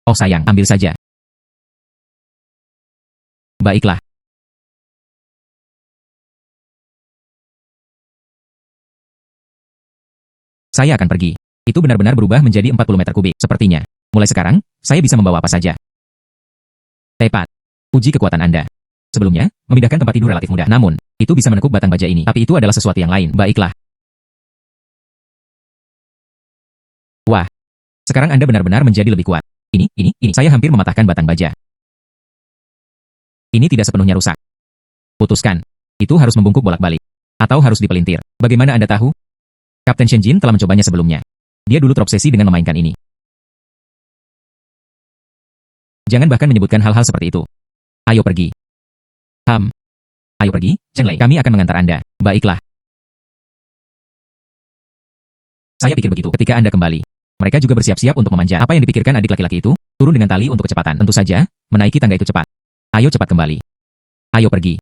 [SPEAKER 1] Oh sayang, ambil saja. Baiklah. Saya akan pergi. Itu benar-benar berubah menjadi 40 meter kubik. Sepertinya. Mulai sekarang, saya bisa membawa apa saja. Tepat. Uji kekuatan Anda. Sebelumnya, memindahkan tempat tidur relatif mudah. Namun, itu bisa menekuk batang baja ini. Tapi itu adalah sesuatu yang lain. Baiklah. Wah, sekarang Anda benar-benar menjadi lebih kuat. Ini. Saya hampir mematahkan batang baja. Ini tidak sepenuhnya rusak. Putuskan. Itu harus membungkuk bolak-balik. Atau harus dipelintir. Bagaimana Anda tahu? Kapten Shenjin telah mencobanya sebelumnya. Dia dulu terobsesi dengan memainkan ini. Jangan bahkan menyebutkan hal-hal seperti itu. Ayo pergi. Ayo pergi, Chen Lei. Kami akan mengantar Anda. Baiklah. Saya pikir begitu ketika Anda kembali. Mereka juga bersiap-siap untuk memanjat. Apa yang dipikirkan adik laki-laki itu? Turun dengan tali untuk kecepatan. Tentu saja, menaiki tangga itu cepat. Ayo cepat kembali. Ayo pergi.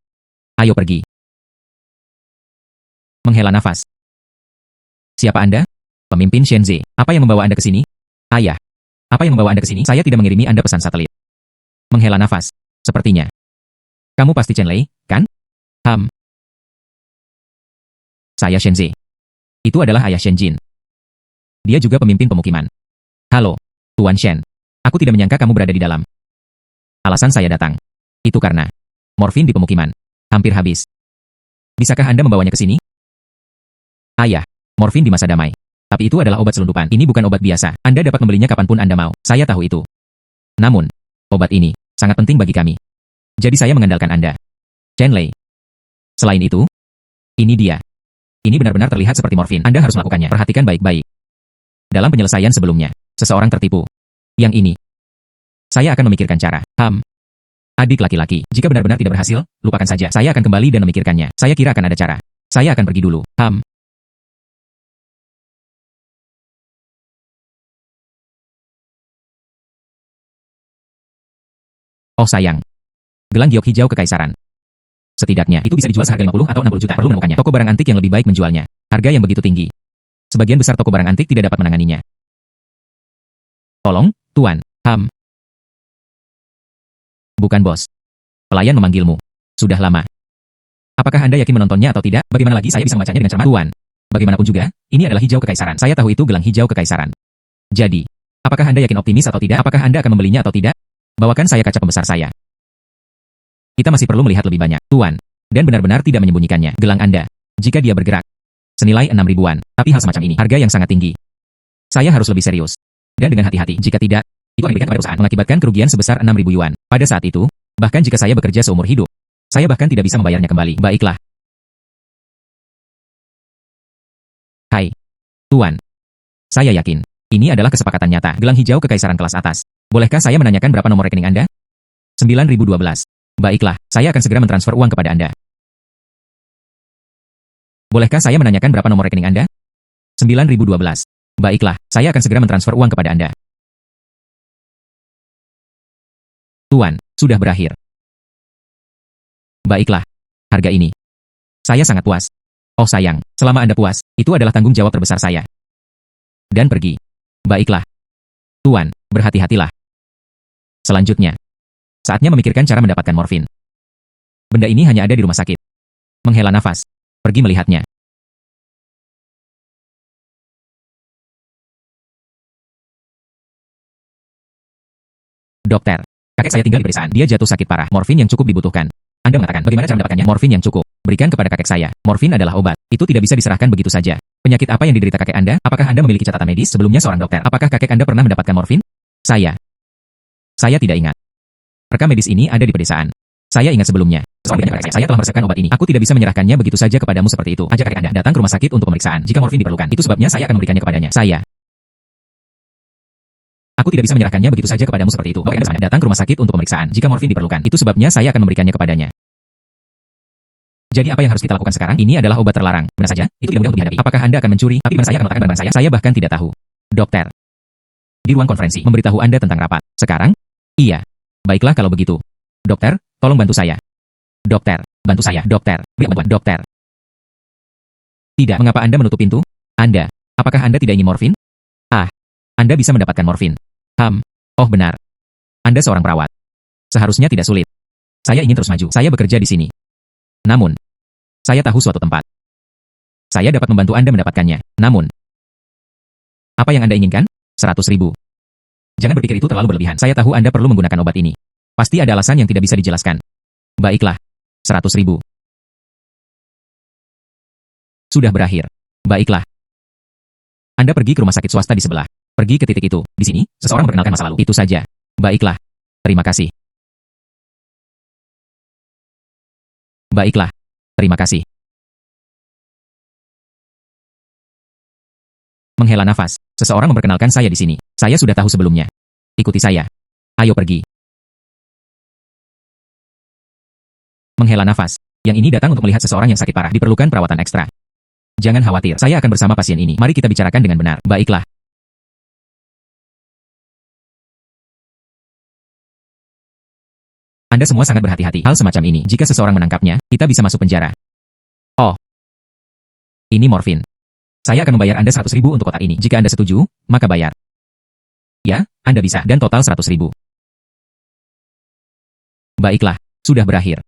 [SPEAKER 1] Ayo pergi. Menghela nafas. Siapa Anda? Pemimpin Shenze. Apa yang membawa Anda ke sini? Ayah. Apa yang membawa Anda ke sini? Saya tidak mengirimi Anda pesan satelit. Menghela nafas. Sepertinya. Kamu pasti Chen Lei, kan? Saya Shenze. Itu adalah ayah Shenjin. Dia juga pemimpin pemukiman. Halo, Tuan Shen. Aku tidak menyangka kamu berada di dalam. Alasan saya datang. Itu karena morfin di pemukiman hampir habis. Bisakah Anda membawanya ke sini? Ayah, morfin di masa damai. Tapi itu adalah obat selundupan. Ini bukan obat biasa. Anda dapat membelinya kapanpun Anda mau. Saya tahu itu. Namun, obat ini sangat penting bagi kami. Jadi saya mengandalkan Anda. Chen Lei. Selain itu, ini dia. Ini benar-benar terlihat seperti morfin. Anda harus melakukannya. Perhatikan baik-baik. Dalam penyelesaian sebelumnya, seseorang tertipu. Yang ini. Saya akan memikirkan cara. Adik laki-laki, jika benar-benar tidak berhasil, lupakan saja. Saya akan kembali dan memikirkannya. Saya kira akan ada cara. Saya akan pergi dulu. Oh sayang. Gelang giok hijau kekaisaran. Setidaknya, itu bisa dijual seharga 50 atau 60 juta. Perlu menemukannya. Toko barang antik yang lebih baik menjualnya. Harga yang begitu tinggi. Sebagian besar toko barang antik tidak dapat menanganinya. Tolong, Tuan. Bukan bos. Pelayan memanggilmu. Sudah lama. Apakah Anda yakin menontonnya atau tidak? Bagaimana lagi saya bisa membacanya dengan cermat? Tuan. Bagaimanapun juga, ini adalah hijau kekaisaran. Saya tahu itu gelang hijau kekaisaran. Jadi, apakah Anda yakin optimis atau tidak? Apakah Anda akan membelinya atau tidak? Bawakan saya kaca pembesar saya. Kita masih perlu melihat lebih banyak, Tuan. Dan benar-benar tidak menyembunyikannya. Gelang Anda. Jika dia bergerak. Senilai 6 ribuan. Tapi hal semacam ini, harga yang sangat tinggi. Saya harus lebih serius. Dan dengan hati-hati. Jika tidak, itu akan diberikan kepada perusahaan. Mengakibatkan kerugian sebesar 6.000 yuan. Pada saat itu, bahkan jika saya bekerja seumur hidup, saya bahkan tidak bisa membayarnya kembali. Baiklah. Hai. Tuan. Saya yakin. Ini adalah kesepakatan nyata. Gelang hijau kekaisaran kelas atas. Bolehkah saya menanyakan berapa nomor rekening Anda? 9012. Baiklah, saya akan segera mentransfer uang kepada Anda. Bolehkah saya menanyakan berapa nomor rekening Anda? 9012. Baiklah, saya akan segera mentransfer uang kepada Anda. Tuan, sudah berakhir. Baiklah, harga ini. Saya sangat puas. Oh sayang, selama Anda puas, itu adalah tanggung jawab terbesar saya. Dan pergi. Baiklah. Tuan, berhati-hatilah. Selanjutnya, saatnya memikirkan cara mendapatkan morfin. Benda ini hanya ada di rumah sakit. Menghela nafas. Pergi melihatnya. Dokter, kakek saya tinggal di pedesaan. Dia jatuh sakit parah. Morfin yang cukup dibutuhkan. Anda mengatakan, bagaimana cara mendapatkannya? Morfin yang cukup. Berikan kepada kakek saya. Morfin adalah obat. Itu tidak bisa diserahkan begitu saja. Penyakit apa yang diderita kakek Anda? Apakah Anda memiliki catatan medis sebelumnya seorang dokter? Apakah kakek Anda pernah mendapatkan morfin? Saya tidak ingat. Rekam medis ini ada di pedesaan. Saya ingat sebelumnya. Saya telah meresepkan obat ini. Aku tidak bisa menyerahkannya begitu saja kepadamu seperti itu. Ajak kakek Anda datang ke rumah sakit untuk pemeriksaan. Jika morfin diperlukan, itu sebabnya saya akan memberikannya kepadanya. Aku tidak bisa menyerahkannya begitu saja kepadamu seperti itu. Bawa Anda datang ke rumah sakit untuk pemeriksaan. Jika morfin diperlukan, itu sebabnya saya akan memberikannya kepadanya. Jadi apa yang harus kita lakukan sekarang? Ini adalah obat terlarang. Benar saja, itu tidak mudah untuk dihadapi. Apakah Anda akan mencuri? Tapi saya akan meletakkan barang saya. Saya bahkan tidak tahu. Dokter. Di ruang konferensi, memberitahu Anda tentang rapat. Sekarang? Iya. Baiklah kalau begitu. Dokter, tolong bantu saya. Dokter, bantu saya. Dokter, beri bantuan. Dokter. Tidak, mengapa Anda menutup pintu? Anda, apakah Anda tidak ingin morfin? Anda bisa mendapatkan morfin. Oh benar. Anda seorang perawat. Seharusnya tidak sulit. Saya ingin terus maju. Saya bekerja di sini. Namun, saya tahu suatu tempat. Saya dapat membantu Anda mendapatkannya. Namun, apa yang Anda inginkan? 100.000. Jangan berpikir itu terlalu berlebihan. Saya tahu Anda perlu menggunakan obat ini. Pasti ada alasan yang tidak bisa dijelaskan. Baiklah. 100.000. Sudah berakhir. Baiklah. Anda pergi ke rumah sakit swasta di sebelah. Pergi ke titik itu. Di sini, seseorang memperkenalkan masa lalu. Itu saja. Baiklah. Terima kasih. Baiklah. Terima kasih. Menghela nafas. Seseorang memperkenalkan saya di sini. Saya sudah tahu sebelumnya. Ikuti saya. Ayo pergi. Menghela nafas. Yang ini datang untuk melihat seseorang yang sakit parah. Diperlukan perawatan ekstra. Jangan khawatir. Saya akan bersama pasien ini. Mari kita bicarakan dengan benar. Baiklah. Anda semua sangat berhati-hati. Hal semacam ini. Jika seseorang menangkapnya, kita bisa masuk penjara. Oh. Ini morfin. Saya akan membayar Anda 100.000 untuk kotak ini. Jika Anda setuju, maka bayar. Ya, Anda bisa. Dan total 100.000. Baiklah. Sudah berakhir.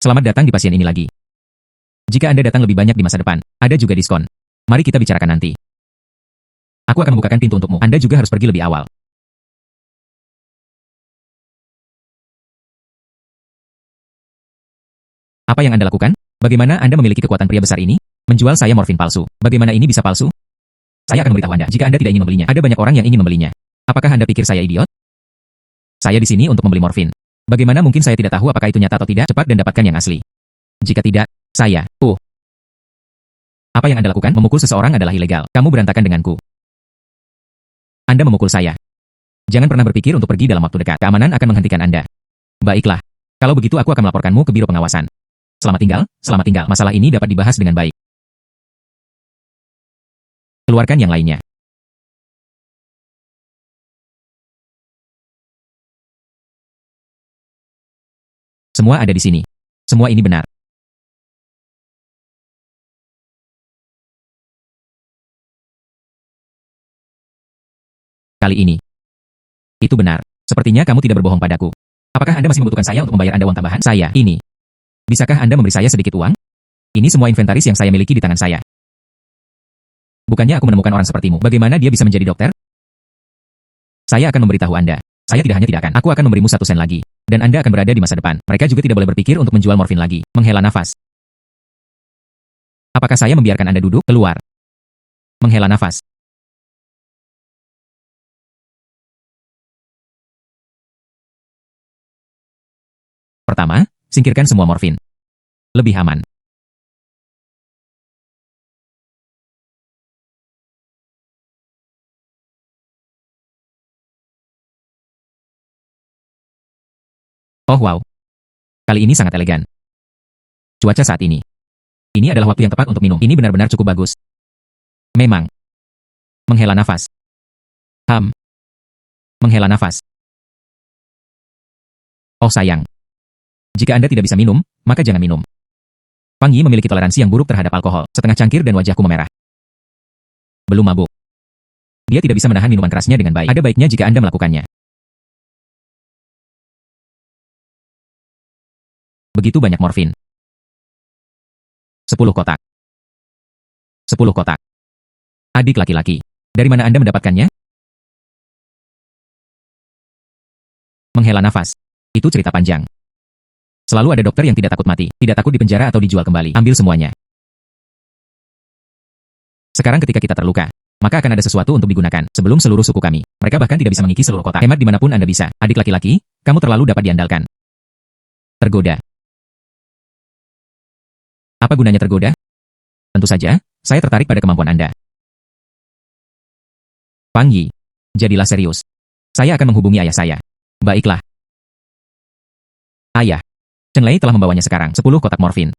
[SPEAKER 1] Selamat datang di pasien ini lagi. Jika Anda datang lebih banyak di masa depan, ada juga diskon. Mari kita bicarakan nanti. Aku akan membukakan pintu untukmu. Anda juga harus pergi lebih awal. Apa yang Anda lakukan? Bagaimana Anda memiliki kekuatan pria besar ini? Menjual saya morfin palsu. Bagaimana ini bisa palsu? Saya akan memberitahu Anda jika Anda tidak ingin membelinya. Ada banyak orang yang ingin membelinya. Apakah Anda pikir saya idiot? Saya di sini untuk membeli morfin. Bagaimana mungkin saya tidak tahu apakah itu nyata atau tidak? Cepat dan dapatkan yang asli. Jika tidak, saya. Apa yang Anda lakukan? Memukul seseorang adalah ilegal. Kamu berantakan denganku. Anda memukul saya. Jangan pernah berpikir untuk pergi dalam waktu dekat. Keamanan akan menghentikan Anda. Baiklah. Kalau begitu aku akan melaporkanmu ke Biro Pengawasan. Selamat tinggal, selamat tinggal. Masalah ini dapat dibahas dengan baik. Keluarkan yang lainnya. Semua ada di sini. Semua ini benar. Kali ini. Itu benar. Sepertinya kamu tidak berbohong padaku. Apakah Anda masih membutuhkan saya untuk membayar Anda uang tambahan? Saya, ini. Bisakah Anda memberi saya sedikit uang? Ini semua inventaris yang saya miliki di tangan saya. Bukannya aku menemukan orang sepertimu. Bagaimana dia bisa menjadi dokter? Saya akan memberitahu Anda. Saya tidak hanya tidak akan. Aku akan memberimu 1 sen lagi. Dan Anda akan berada di masa depan. Mereka juga tidak boleh berpikir untuk menjual morfin lagi. Menghela nafas. Apakah saya membiarkan Anda duduk? Keluar. Menghela nafas. Pertama, singkirkan semua morfin. Lebih aman. Oh wow. Kali ini sangat elegan. Cuaca saat ini. Ini adalah waktu yang tepat untuk minum. Ini benar-benar cukup bagus. Memang. Menghela nafas. Menghela nafas. Oh sayang. Jika Anda tidak bisa minum, maka jangan minum. Pang Yi memiliki toleransi yang buruk terhadap alkohol. Setengah cangkir dan wajahku memerah. Belum mabuk. Dia tidak bisa menahan minuman kerasnya dengan baik. Ada baiknya jika Anda melakukannya. Begitu banyak morfin. 10 kotak. 10 kotak. Adik laki-laki. Dari mana Anda mendapatkannya? Menghela nafas. Itu cerita panjang. Selalu ada dokter yang tidak takut mati, tidak takut dipenjara atau dijual kembali. Ambil semuanya. Sekarang ketika kita terluka, maka akan ada sesuatu untuk digunakan. Sebelum seluruh suku kami, mereka bahkan tidak bisa mengiki seluruh kotak. Hemat dimanapun Anda bisa. Adik laki-laki, kamu terlalu dapat diandalkan. Tergoda. Apa gunanya tergoda? Tentu saja, saya tertarik pada kemampuan Anda. Pang Yi, jadilah serius. Saya akan menghubungi ayah saya. Baiklah. Ayah. Chen Lei telah membawanya sekarang. 10 kotak morfin.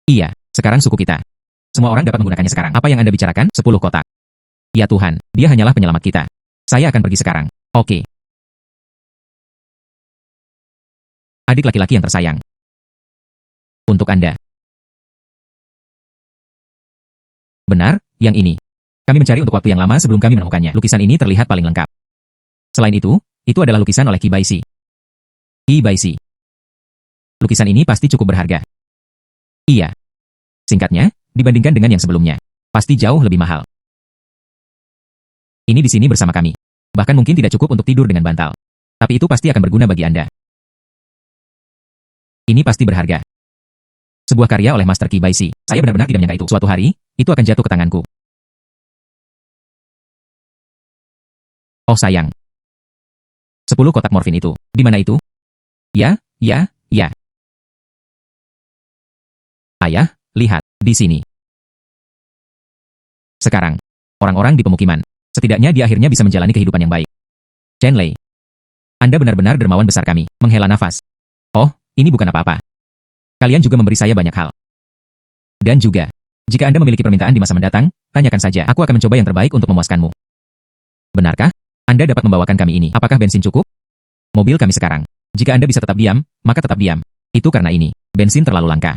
[SPEAKER 1] Iya, sekarang suku kita. Semua orang dapat menggunakannya sekarang. Apa yang Anda bicarakan? 10 kotak. Ya Tuhan, dia hanyalah penyelamat kita. Saya akan pergi sekarang. Oke. Adik laki-laki yang tersayang. Untuk Anda. Benar, yang ini. Kami mencari untuk waktu yang lama sebelum kami menemukannya. Lukisan ini terlihat paling lengkap. Selain itu adalah lukisan oleh Qi Baishi. Qi Baishi. Lukisan ini pasti cukup berharga. Iya. Singkatnya, dibandingkan dengan yang sebelumnya, pasti jauh lebih mahal. Ini di sini bersama kami. Bahkan mungkin tidak cukup untuk tidur dengan bantal. Tapi itu pasti akan berguna bagi Anda. Ini pasti berharga. Sebuah karya oleh Master Qi Baishi. Saya benar-benar tidak menyangka itu. Suatu hari, itu akan jatuh ke tanganku. Oh sayang. 10 kotak morfin itu. Di mana itu? Ya, ya, ya. Ayah, lihat, di sini. Sekarang, orang-orang di pemukiman. Setidaknya dia akhirnya bisa menjalani kehidupan yang baik. Chen Lei. Anda benar-benar dermawan besar kami. Menghela nafas. Oh, ini bukan apa-apa. Kalian juga memberi saya banyak hal. Dan juga, jika Anda memiliki permintaan di masa mendatang, tanyakan saja. Aku akan mencoba yang terbaik untuk memuaskanmu. Benarkah? Anda dapat membawakan kami ini. Apakah bensin cukup? Mobil kami sekarang. Jika Anda bisa tetap diam, maka tetap diam. Itu karena ini, bensin terlalu langka.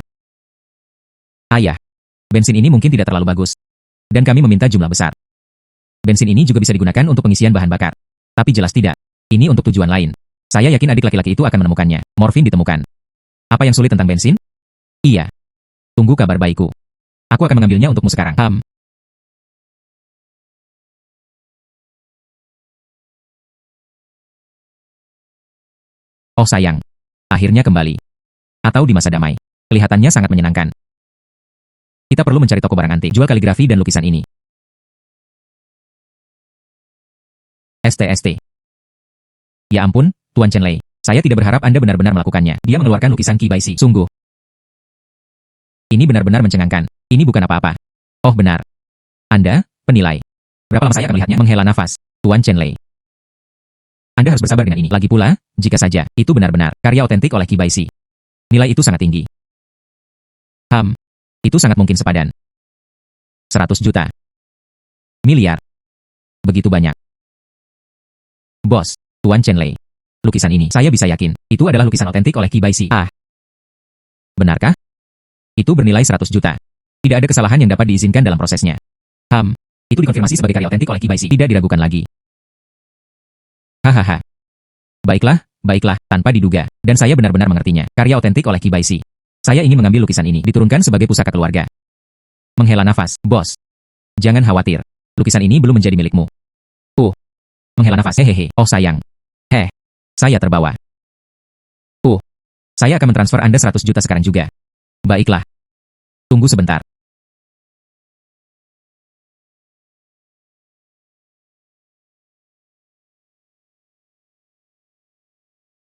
[SPEAKER 1] Ayah, bensin ini mungkin tidak terlalu bagus. Dan kami meminta jumlah besar. Bensin ini juga bisa digunakan untuk pengisian bahan bakar. Tapi jelas tidak. Ini untuk tujuan lain. Saya yakin adik laki-laki itu akan menemukannya. Morfin ditemukan. Apa yang sulit tentang bensin? Iya. Tunggu kabar baikku. Aku akan mengambilnya untukmu sekarang. Oh sayang. Akhirnya kembali. Atau di masa damai. Kelihatannya sangat menyenangkan. Kita perlu mencari toko barang antik. Jual kaligrafi dan lukisan ini. STST. Ya ampun, Tuan Chen Lei. Saya tidak berharap Anda benar-benar melakukannya. Dia mengeluarkan lukisan Qi Baishi. Sungguh. Ini benar-benar mencengangkan. Ini bukan apa-apa. Oh benar. Anda, penilai. Berapa lama saya akan melihatnya? Menghela nafas. Tuan Chen Lei. Anda harus bersabar dengan ini. Lagi pula, jika saja, itu benar-benar karya otentik oleh Qi Baishi. Nilai itu sangat tinggi. Itu sangat mungkin sepadan. 100 juta. Miliar. Begitu banyak. Bos, Tuan Chen Lei. Lukisan ini, saya bisa yakin, itu adalah lukisan otentik oleh Qi Baishi. Benarkah? Itu bernilai 100 juta. Tidak ada kesalahan yang dapat diizinkan dalam prosesnya. Itu dikonfirmasi sebagai karya otentik oleh Qi Baishi. Tidak diragukan lagi. Hahaha. Baiklah, baiklah, tanpa diduga. Dan saya benar-benar mengertinya. Karya otentik oleh Qi Baishi. Saya ingin mengambil lukisan ini, diturunkan sebagai pusaka keluarga. Menghela nafas, bos. Jangan khawatir. Lukisan ini belum menjadi milikmu. Menghela nafas, hehehe. Oh sayang. Saya terbawa. Saya akan mentransfer Anda 100 juta sekarang juga. Baiklah. Tunggu sebentar.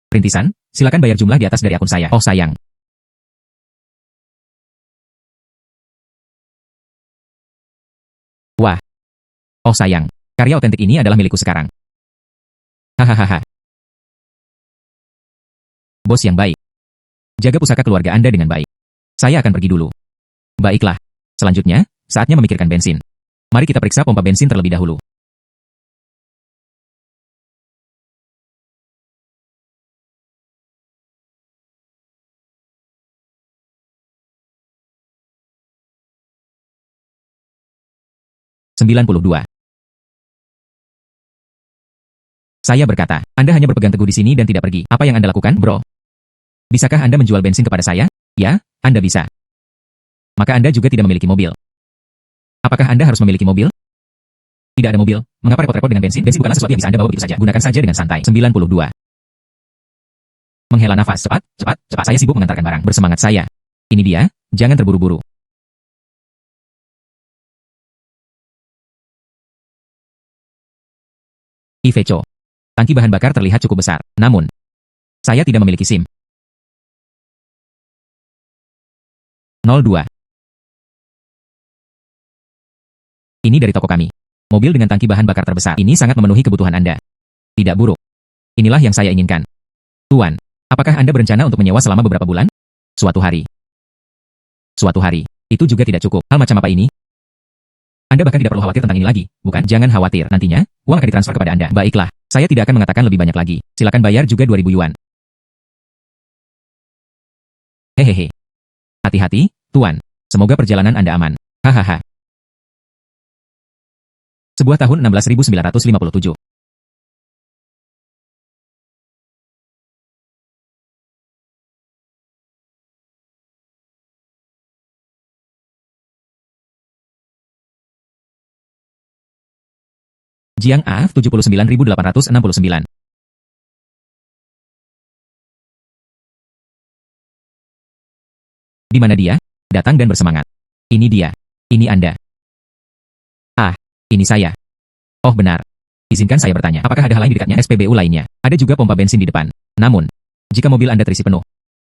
[SPEAKER 1] Perintisan, silakan bayar jumlah di atas dari akun saya. Oh sayang. Wah. Oh sayang. Karya otentik ini adalah milikku sekarang. Hahaha. Bos yang baik. Jaga pusaka keluarga Anda dengan baik. Saya akan pergi dulu. Baiklah. Selanjutnya, saatnya memikirkan bensin. Mari kita periksa pompa bensin terlebih dahulu. $92. Saya berkata, Anda hanya berpegang teguh di sini dan tidak pergi. Apa yang Anda lakukan, bro? Bisakah Anda menjual bensin kepada saya? Ya, Anda bisa. Maka Anda juga tidak memiliki mobil. Apakah Anda harus memiliki mobil? Tidak ada mobil. Mengapa repot-repot dengan bensin? Bensin bukanlah sesuatu yang bisa Anda bawa begitu saja. Gunakan saja dengan santai. 92. Menghela nafas. Cepat, cepat, cepat. Saya sibuk mengantarkan barang. Bersemangat saya. Ini dia, jangan terburu-buru. Iveco. Tangki bahan bakar terlihat cukup besar. Namun, saya tidak memiliki SIM. 02. Ini dari toko kami. Mobil dengan tangki bahan bakar terbesar. Ini sangat memenuhi kebutuhan Anda. Tidak buruk. Inilah yang saya inginkan. Tuan, apakah Anda berencana untuk menyewa selama beberapa bulan? Suatu hari. Suatu hari. Itu juga tidak cukup. Hal macam apa ini? Anda bahkan tidak perlu khawatir tentang ini lagi, bukan? Jangan khawatir. Nantinya, uang akan ditransfer kepada Anda. Baiklah. Saya tidak akan mengatakan lebih banyak lagi. Silakan bayar juga 2.000 yuan. Hehehe. Hati-hati, Tuan. Semoga perjalanan Anda aman. Hahaha. Sebuah tahun 16.957. Jiang A, 79.869. Di mana dia? Datang dan bersemangat. Ini dia. Ini Anda. Ini saya. Oh benar. Izinkan saya bertanya, apakah ada hal lain di dekatnya? SPBU lainnya. Ada juga pompa bensin di depan. Namun, jika mobil Anda terisi penuh,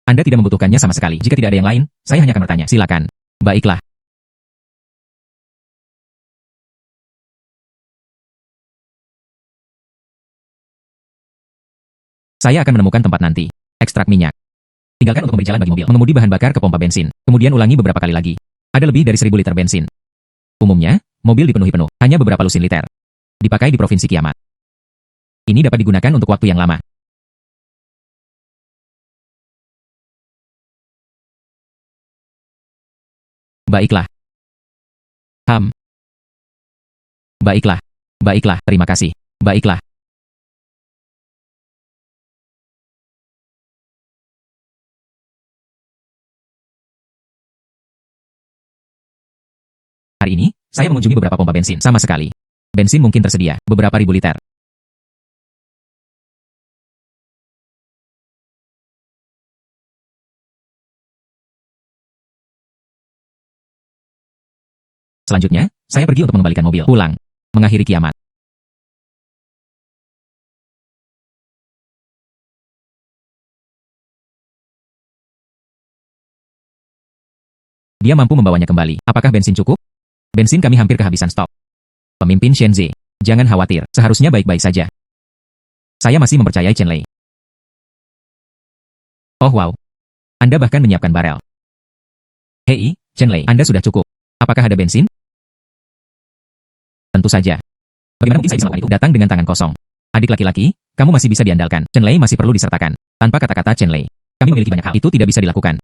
[SPEAKER 1] Anda tidak membutuhkannya sama sekali. Jika tidak ada yang lain, saya hanya akan bertanya. Silakan. Baiklah. Saya akan menemukan tempat nanti. Ekstrak minyak. Tinggalkan untuk memberi jalan bagi mobil. Mengemudi bahan bakar ke pompa bensin. Kemudian ulangi beberapa kali lagi. Ada lebih dari 1.000 liter bensin. Umumnya, mobil dipenuhi penuh. Hanya beberapa lusin liter. Dipakai di Provinsi Kiamat. Ini dapat digunakan untuk waktu yang lama. Baiklah. Baiklah. Baiklah, terima kasih. Baiklah. Hari ini, saya mengunjungi beberapa pompa bensin. Sama sekali. Bensin mungkin tersedia, beberapa ribu liter. Selanjutnya, saya pergi untuk mengembalikan mobil. Pulang. Mengakhiri kiamat. Dia mampu membawanya kembali. Apakah bensin cukup? Bensin kami hampir kehabisan stok. Pemimpin Shenzi. Jangan khawatir, seharusnya baik-baik saja. Saya masih mempercayai Chen Lei. Oh wow. Anda bahkan menyiapkan barel. Hei, Chen Lei, Anda sudah cukup. Apakah ada bensin? Tentu saja. Bagaimana mungkin saya bisa melakukan itu? Datang dengan tangan kosong. Adik laki-laki, kamu masih bisa diandalkan. Chen Lei masih perlu disertakan. Tanpa kata-kata Chen Lei, kami memiliki banyak hal. Itu tidak bisa dilakukan.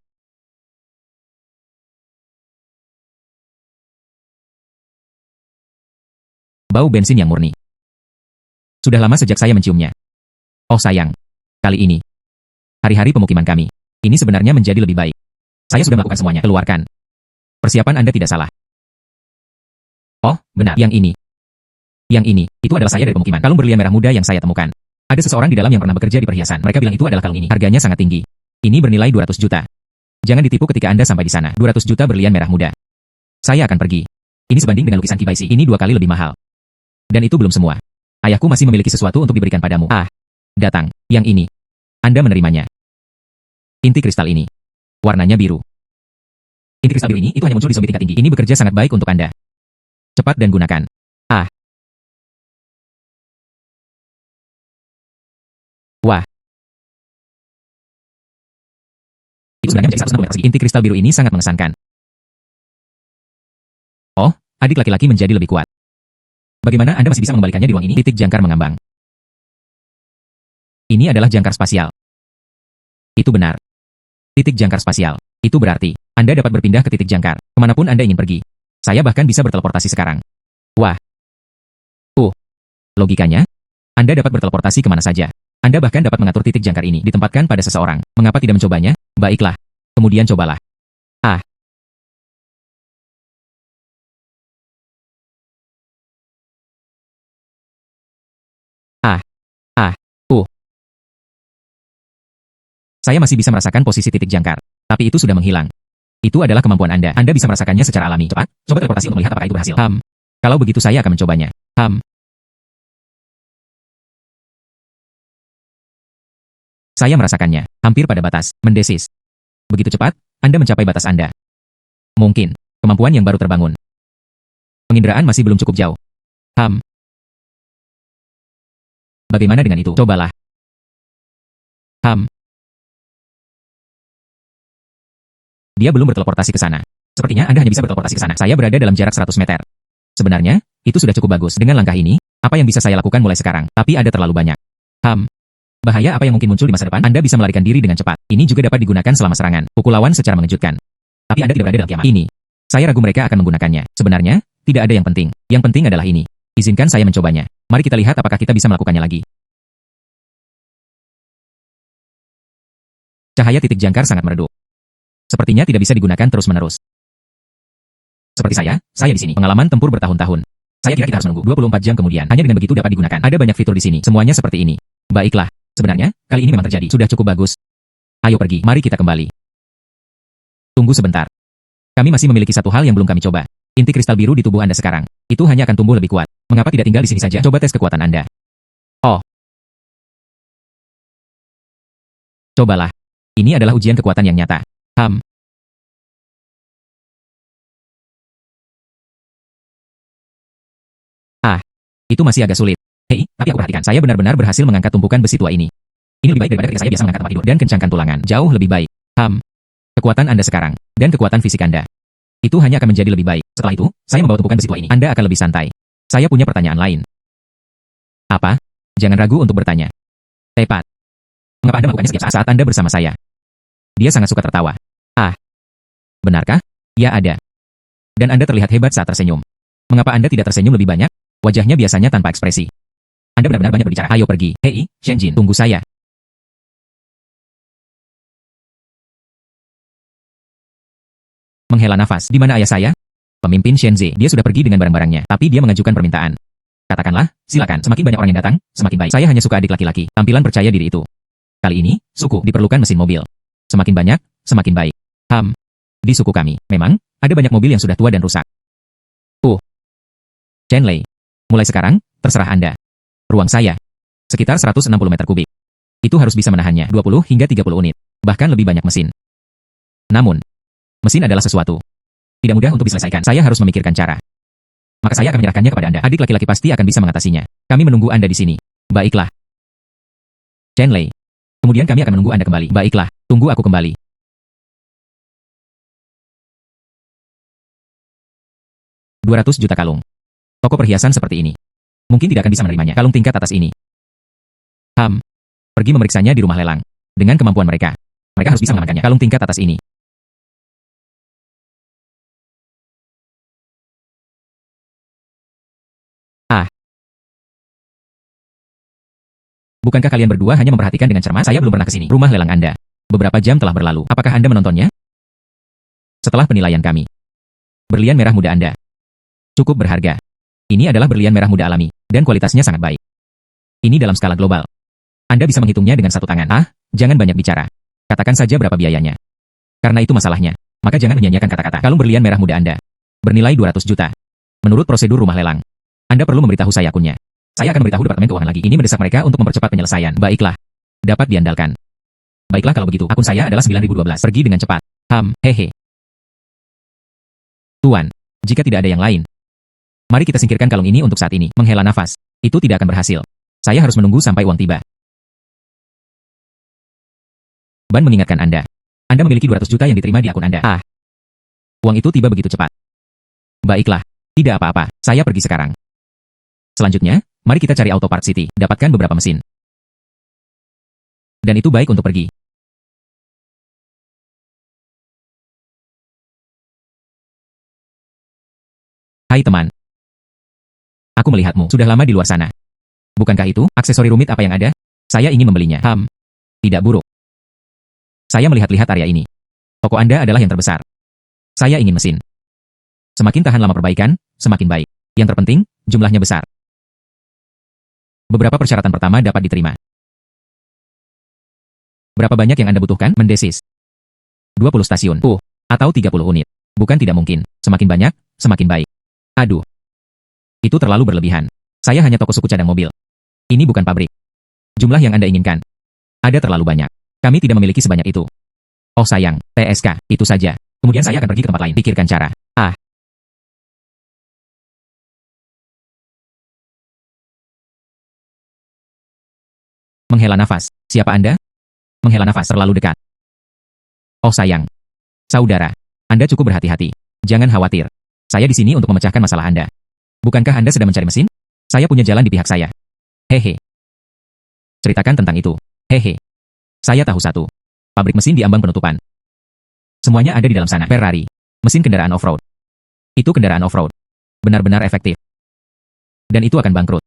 [SPEAKER 1] Bau bensin yang murni. Sudah lama sejak saya menciumnya. Oh sayang. Kali ini. Hari-hari pemukiman kami. Ini sebenarnya menjadi lebih baik. Saya sudah melakukan semuanya. Keluarkan. Persiapan Anda tidak salah. Oh, benar. Yang ini. Yang ini. Itu adalah saya dari pemukiman. Kalung berlian merah muda yang saya temukan. Ada seseorang di dalam yang pernah bekerja di perhiasan. Mereka bilang itu adalah kalung ini. Harganya sangat tinggi. Ini bernilai 200 juta. Jangan ditipu ketika Anda sampai di sana. 200 juta berlian merah muda. Saya akan pergi. Ini sebanding dengan lukisan Kibaisi. Ini 2 kali lebih mahal. Dan itu belum semua. Ayahku masih memiliki sesuatu untuk diberikan padamu. Ah, datang. Yang ini. Anda menerimanya. Inti kristal ini. Warnanya biru. Inti kristal biru ini itu hanya muncul di zombie tingkat tinggi. Ini bekerja sangat baik untuk Anda. Cepat dan gunakan. Ah. Wah. Itu sebenarnya menjadi 160 meter persegi. Inti kristal biru ini sangat mengesankan. Oh, adik laki-laki menjadi lebih kuat. Bagaimana Anda masih bisa mengembalikannya di ruang ini? Titik jangkar mengambang. Ini adalah jangkar spasial. Itu benar. Titik jangkar spasial. Itu berarti, Anda dapat berpindah ke titik jangkar, kemanapun Anda ingin pergi. Saya bahkan bisa berteleportasi sekarang. Wah. Logikanya, Anda dapat berteleportasi kemana saja. Anda bahkan dapat mengatur titik jangkar ini ditempatkan pada seseorang. Mengapa tidak mencobanya? Baiklah. Kemudian cobalah. Ah. Ah. Ah. Saya masih bisa merasakan posisi titik jangkar. Tapi itu sudah menghilang. Itu adalah kemampuan Anda. Anda bisa merasakannya secara alami. Cepat, coba teleportasi untuk melihat apakah itu berhasil. Kalau begitu saya akan mencobanya. Saya merasakannya. Hampir pada batas. Mendesis. Begitu cepat, Anda mencapai batas Anda. Mungkin. Kemampuan yang baru terbangun. Penginderaan masih belum cukup jauh. Bagaimana dengan itu? Cobalah. Dia belum berteleportasi ke sana. Sepertinya Anda hanya bisa berteleportasi ke sana. Saya berada dalam jarak 100 meter. Sebenarnya, itu sudah cukup bagus. Dengan langkah ini, apa yang bisa saya lakukan mulai sekarang? Tapi ada terlalu banyak. Bahaya apa yang mungkin muncul di masa depan? Anda bisa melarikan diri dengan cepat. Ini juga dapat digunakan selama serangan. Pukul lawan secara mengejutkan. Tapi Anda tidak berada dalam kiamat. Ini. Saya ragu mereka akan menggunakannya. Sebenarnya, tidak ada yang penting. Yang penting adalah ini. Izinkan saya mencobanya. Mari kita lihat apakah kita bisa melakukannya lagi. Cahaya titik jangkar sangat meredup. Sepertinya tidak bisa digunakan terus-menerus. Seperti saya di sini. Pengalaman tempur bertahun-tahun. Saya kira kita harus menunggu 24 jam kemudian. Hanya dengan begitu dapat digunakan. Ada banyak fitur di sini. Semuanya seperti ini. Baiklah. Sebenarnya, kali ini memang terjadi. Sudah cukup bagus. Ayo pergi. Mari kita kembali. Tunggu sebentar. Kami masih memiliki satu hal yang belum kami coba. Inti kristal biru di tubuh Anda sekarang. Itu hanya akan tumbuh lebih kuat. Mengapa tidak tinggal di sini saja? Coba tes kekuatan Anda. Oh, cobalah. Ini adalah ujian kekuatan yang nyata. Ah, itu masih agak sulit. Hei, tapi aku perhatikan, saya benar-benar berhasil mengangkat tumpukan besi tua ini. Ini lebih baik daripada ketika saya biasa mengangkat tempat tidur dan kencangkan tulangan. Jauh lebih baik. Kekuatan Anda sekarang, dan kekuatan fisik Anda. Itu hanya akan menjadi lebih baik. Setelah itu, saya membawa tumpukan besi tua ini. Anda akan lebih santai. Saya punya pertanyaan lain. Apa? Jangan ragu untuk bertanya. Tepat. Mengapa Anda melakukannya setiap saat Anda bersama saya? Dia sangat suka tertawa. Ah, benarkah? Ya ada. Dan Anda terlihat hebat saat tersenyum. Mengapa Anda tidak tersenyum lebih banyak? Wajahnya biasanya tanpa ekspresi. Anda benar-benar banyak berbicara. Ayo pergi. Hei, Shenjin, tunggu saya. Menghela nafas. Di mana ayah saya? Pemimpin Shenze. Dia sudah pergi dengan barang-barangnya, tapi dia mengajukan permintaan. Katakanlah, silakan. Semakin banyak orang yang datang, semakin baik. Saya hanya suka adik laki-laki. Tampilan percaya diri itu. Kali ini, suku, diperlukan mesin mobil. Semakin banyak, semakin baik. Di suku kami, memang, ada banyak mobil yang sudah tua dan rusak. Chen Lei. Mulai sekarang, terserah Anda. Ruang saya. Sekitar 160 meter kubik. Itu harus bisa menahannya 20 hingga 30 unit. Bahkan lebih banyak mesin. Namun, mesin adalah sesuatu tidak mudah untuk diselesaikan. Saya harus memikirkan cara. Maka saya akan menyerahkannya kepada Anda. Adik laki-laki pasti akan bisa mengatasinya. Kami menunggu Anda di sini. Baiklah. Chen Lei. Kemudian kami akan menunggu Anda kembali. Baiklah, tunggu aku kembali. 200 juta kalung. Toko perhiasan seperti ini. Mungkin tidak akan bisa menerimanya. Kalung tingkat atas ini. Pergi memeriksanya di rumah lelang. Dengan kemampuan mereka. Mereka harus bisa mengamankannya. Kalung tingkat atas ini. Bukankah kalian berdua hanya memperhatikan dengan cermat? Saya belum pernah ke sini. Rumah lelang Anda. Beberapa jam telah berlalu. Apakah Anda menontonnya? Setelah penilaian kami. Berlian merah muda Anda cukup berharga. Ini adalah berlian merah muda alami, dan kualitasnya sangat baik. Ini dalam skala global. Anda bisa menghitungnya dengan satu tangan. Jangan banyak bicara. Katakan saja berapa biayanya. Karena itu masalahnya. Maka jangan menyanyiakan kata-kata. Kalung berlian merah muda Anda bernilai 200 juta. Menurut prosedur rumah lelang, Anda perlu memberitahu saya akunnya. Saya akan memberitahu Departemen Keuangan lagi. Ini mendesak mereka untuk mempercepat penyelesaian. Baiklah. Dapat diandalkan. Baiklah kalau begitu. Akun saya adalah 9012. Pergi dengan cepat. Hehe. Tuan, jika tidak ada yang lain, mari kita singkirkan kalung ini untuk saat ini. Menghela nafas. Itu tidak akan berhasil. Saya harus menunggu sampai uang tiba. Ban mengingatkan Anda. Anda memiliki 200 juta yang diterima di akun Anda. Uang itu tiba begitu cepat. Baiklah. Tidak apa-apa. Saya pergi sekarang. Selanjutnya, mari kita cari Auto Part City. Dapatkan beberapa mesin. Dan itu baik untuk pergi. Hai teman. Aku melihatmu. Sudah lama di luar sana. Bukankah itu aksesori rumit apa yang ada? Saya ingin membelinya. Tidak buruk. Saya melihat-lihat area ini. Toko Anda adalah yang terbesar. Saya ingin mesin. Semakin tahan lama perbaikan, semakin baik. Yang terpenting, jumlahnya besar. Beberapa persyaratan pertama dapat diterima. Berapa banyak yang Anda butuhkan? Mendesis. 20 stasiun. Atau 30 unit. Bukan tidak mungkin. Semakin banyak, semakin baik. Aduh. Itu terlalu berlebihan. Saya hanya toko suku cadang mobil. Ini bukan pabrik. Jumlah yang Anda inginkan. Ada terlalu banyak. Kami tidak memiliki sebanyak itu. Oh sayang, TSK, itu saja. Kemudian saya akan pergi ke tempat lain. Pikirkan cara. Menghela nafas. Siapa Anda? Menghela nafas terlalu dekat. Oh sayang. Saudara, Anda cukup berhati-hati. Jangan khawatir. Saya di sini untuk memecahkan masalah Anda. Bukankah Anda sedang mencari mesin? Saya punya jalan di pihak saya. Hehe. Ceritakan tentang itu. Hehe. Saya tahu satu. Pabrik mesin di ambang penutupan. Semuanya ada di dalam sana. Ferrari. Mesin kendaraan off-road. Itu kendaraan off-road. Benar-benar efektif. Dan itu akan bangkrut.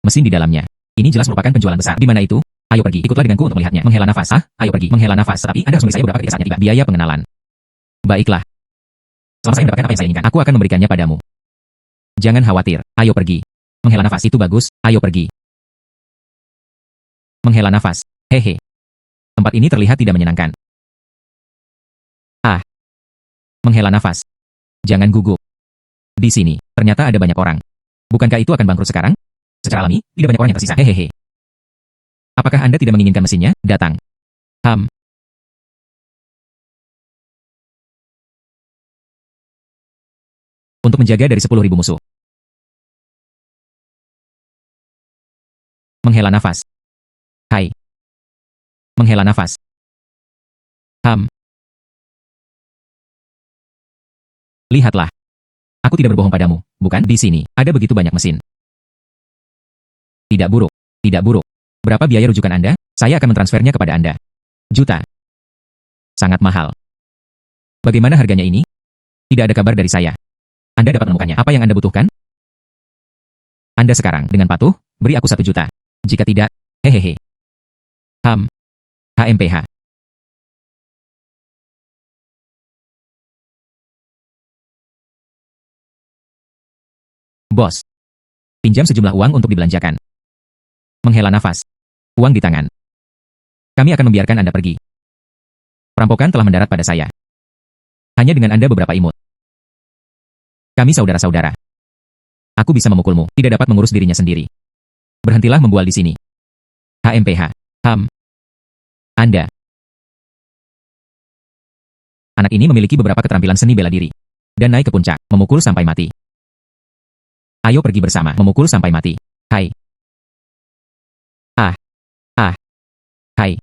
[SPEAKER 1] Mesin di dalamnya. Ini jelas merupakan penjualan besar. Di mana itu? Ayo pergi. Ikutlah denganku untuk melihatnya. Menghela nafas. Ayo pergi. Menghela nafas. Tetapi Anda harus memberi saya beberapa ketika saatnya tiba. Biaya pengenalan. Baiklah. Selama saya mendapatkan apa yang saya inginkan, aku akan memberikannya padamu. Jangan khawatir. Ayo pergi. Menghela nafas. Itu bagus. Ayo pergi. Menghela nafas. Hehe. Tempat ini terlihat tidak menyenangkan. Menghela nafas. Jangan gugup. Di sini, ternyata ada banyak orang. Bukankah itu akan bangkrut sekarang? Secara alami, tidak banyak orang yang tersisa. Hehehe. Apakah Anda tidak menginginkan mesinnya datang? Untuk menjaga dari 10.000 musuh. Menghela nafas. Hai. Menghela nafas. Lihatlah. Aku tidak berbohong padamu, bukan? Di sini, ada begitu banyak mesin. Tidak buruk. Tidak buruk. Berapa biaya rujukan Anda? Saya akan mentransfernya kepada Anda. Juta. Sangat mahal. Bagaimana harganya ini? Tidak ada kabar dari saya. Anda dapat menemukannya. Apa yang Anda butuhkan? Anda sekarang, dengan patuh, beri aku 1 juta. Jika tidak, hehehe. HMPH. Bos. Pinjam sejumlah uang untuk dibelanjakan. Menghela nafas. Uang di tangan. Kami akan membiarkan Anda pergi. Perampokan telah mendarat pada saya. Hanya dengan Anda beberapa imut. Kami saudara-saudara. Aku bisa memukulmu, tidak dapat mengurus dirinya sendiri. Berhentilah membual di sini. HMPH. Anda. Anak ini memiliki beberapa keterampilan seni bela diri. Dan naik ke puncak, memukul sampai mati. Ayo pergi bersama, memukul sampai mati. Hai. Hai.